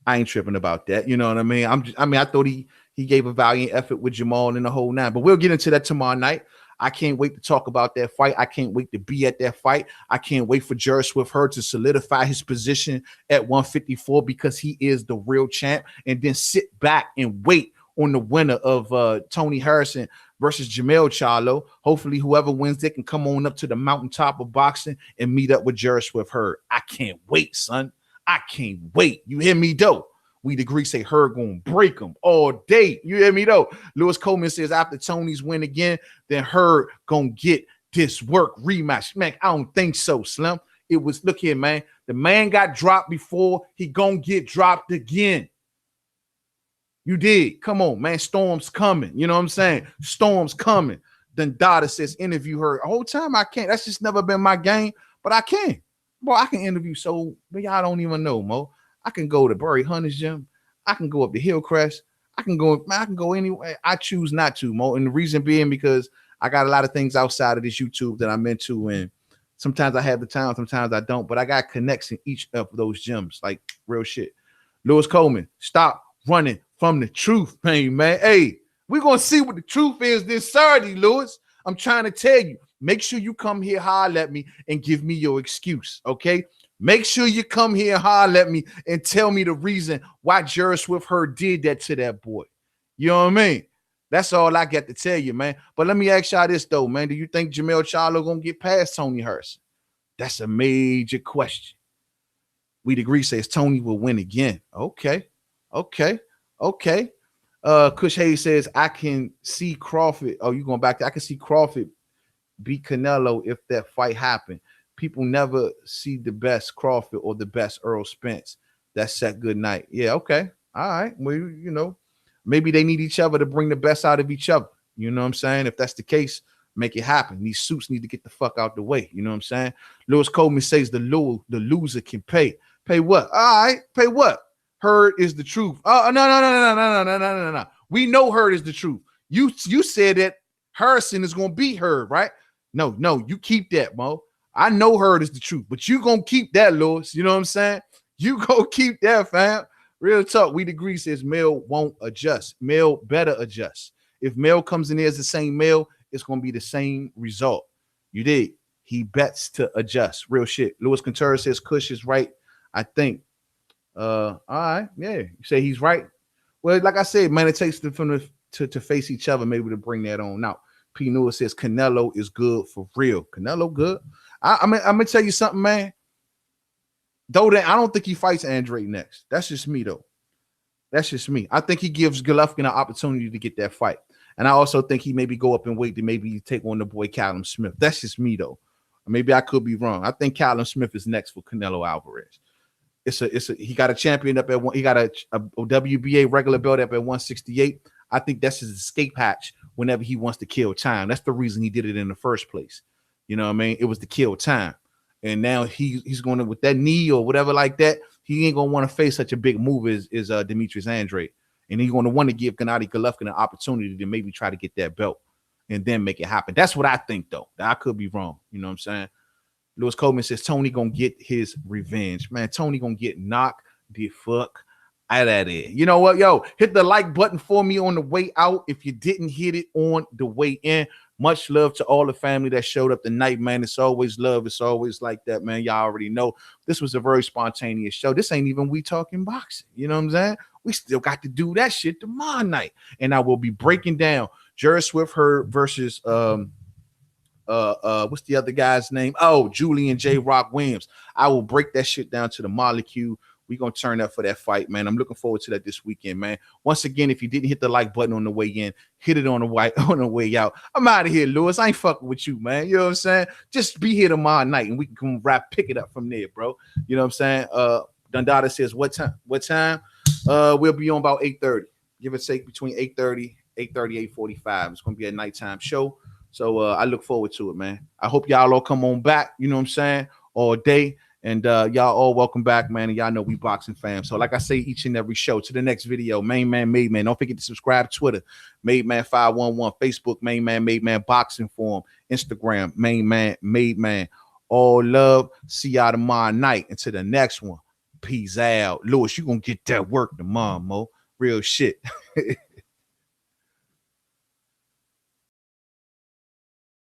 I ain't tripping about that. You know what I mean? I thought he gave a valiant effort with Jamal and the whole nine, but we'll get into that tomorrow night. I can't wait to talk about that fight. I can't wait to be at that fight. I can't wait for Jerry Swift Hurd to solidify his position at 154 because he is the real champ, and then sit back and wait on the winner of Tony Harrison versus Jamel Charlo. Hopefully, whoever wins, they can come on up to the mountaintop of boxing and meet up with Jerry Swift Hurd. I can't wait, son. I can't wait. You hear me, though? We degree say Hurd gonna break him all day. You hear me, though? Lewis Coleman says after Tony's win again, then Hurd gonna get this work rematch. Man, I don't think so, Slim. It was, look here, man. The man got dropped before. He gonna get dropped again. You did. Come on, man. Storm's coming. You know what I'm saying? Storm's coming. Then Dada says, interview her. The whole time I can't. That's just never been my game, but I can. Boy, I can interview so, but y'all don't even know, Mo. I can go to Burry Hunter's gym. I can go up to Hillcrest. I can go anywhere. I choose not to, Mo. And the reason being because I got a lot of things outside of this YouTube that I'm into. And sometimes I have the time, sometimes I don't. But I got connects in each of those gyms. Like real shit. Lewis Coleman, stop running from the truth, man. Hey, we're going to see what the truth is this Saturday, Lewis. I'm trying to tell you. Make sure you come here, holler at me, and give me your excuse, okay? Make sure you come here and holler at me and tell me the reason why Jerry Swift Hurd did that to that boy. You know what I mean? That's all I got to tell you, man. But let me ask y'all this, though, man. Do you think Jamel Charlo going to get past Tony Harrison? That's a major question. We agree says Tony will win again. Okay. Kush Hayes says, I can see Crawford. Oh, you going back there? I can see Crawford beat Canelo if that fight happened. People never see the best Crawford or the best Earl Spence. That's set good night. Yeah, okay. All right. Well, you know, maybe they need each other to bring the best out of each other. You know what I'm saying? If that's the case, make it happen. These suits need to get the fuck out the way. You know what I'm saying? Lewis Coleman says the loser can pay. Pay what? All right. Pay what? Hurd is the truth. Oh, no. We know Hurd is the truth. You said that Harrison is going to beat Hurd, right? No, you keep that, Mo. I know Hurd is the truth, but you gonna keep that, Lewis. You know what I'm saying? You go keep that, fam. Real talk. We agree says Mel won't adjust. Mel better adjust. If Mel comes in there as the same Mel, it's gonna be the same result. You did. He bets to adjust. Real shit. Louis Contreras says Kush is right. I think. All right, yeah. You say he's right. Well, like I said, man, it takes them to face each other, maybe to bring that on out. P. Newell says Canelo is good for real. Canelo good. I'm gonna tell you something, man. Though that I don't think he fights Andre next. That's just me, though. That's just me. I think he gives Golovkin an opportunity to get that fight, and I also think he maybe go up and wait to maybe take on the boy Callum Smith. That's just me, though. Maybe I could be wrong. I think Callum Smith is next for Canelo Alvarez. He got a champion up at one. He got a WBA regular belt up at 168. I think that's his escape hatch whenever he wants to kill time. That's the reason he did it in the first place. You know what I mean? It was to kill time. And now he's going to, with that knee or whatever like that, he ain't going to want to face such a big move as Demetrius Andrade. And he's going to want to give Gennady Golovkin an opportunity to maybe try to get that belt and then make it happen. That's what I think, though. I could be wrong. You know what I'm saying? Lewis Coleman says Tony going to get his revenge. Man, Tony going to get knocked the fuck out of there. You know what? Yo, hit the like button for me on the way out if you didn't hit it on the way in. Much love to all the family that showed up tonight, man. It's always love. It's always like that, man. Y'all already know this was a very spontaneous show. This ain't even We Talking Boxing. You know what I'm saying? We still got to do that shit tomorrow night. And I will be breaking down Jerry Swift Hurd versus what's the other guy's name? Oh, Julian J. Rock Williams. I will break that shit down to the molecule. We're going to turn up for that fight, man. I'm looking forward to that this weekend, man. Once again, if you didn't hit the like button on the way in, hit it on the way out. I'm out of here, Lewis. I ain't fucking with you, man. You know what I'm saying? Just be here tomorrow night, and we can come pick it up from there, bro. You know what I'm saying? Dundada says, what time? What time? We'll be on about 8:30. Give or take between 8:30, 8:30, 8:45. It's gonna be a nighttime show. So I look forward to it, man. I hope y'all all come on back, you know what I'm saying, all day. And y'all all welcome back, man. And y'all know we boxing fam. So like I say each and every show, to the next video, Main Man, Made Man. Don't forget to subscribe to Twitter, Made Man 511, Facebook, Main Man, Made Man Boxing Forum, Instagram, Main Man, Made Man. All love. See y'all tomorrow night. Until the next one. Peace out. Lewis, you gonna get that work tomorrow, Mo. Real shit.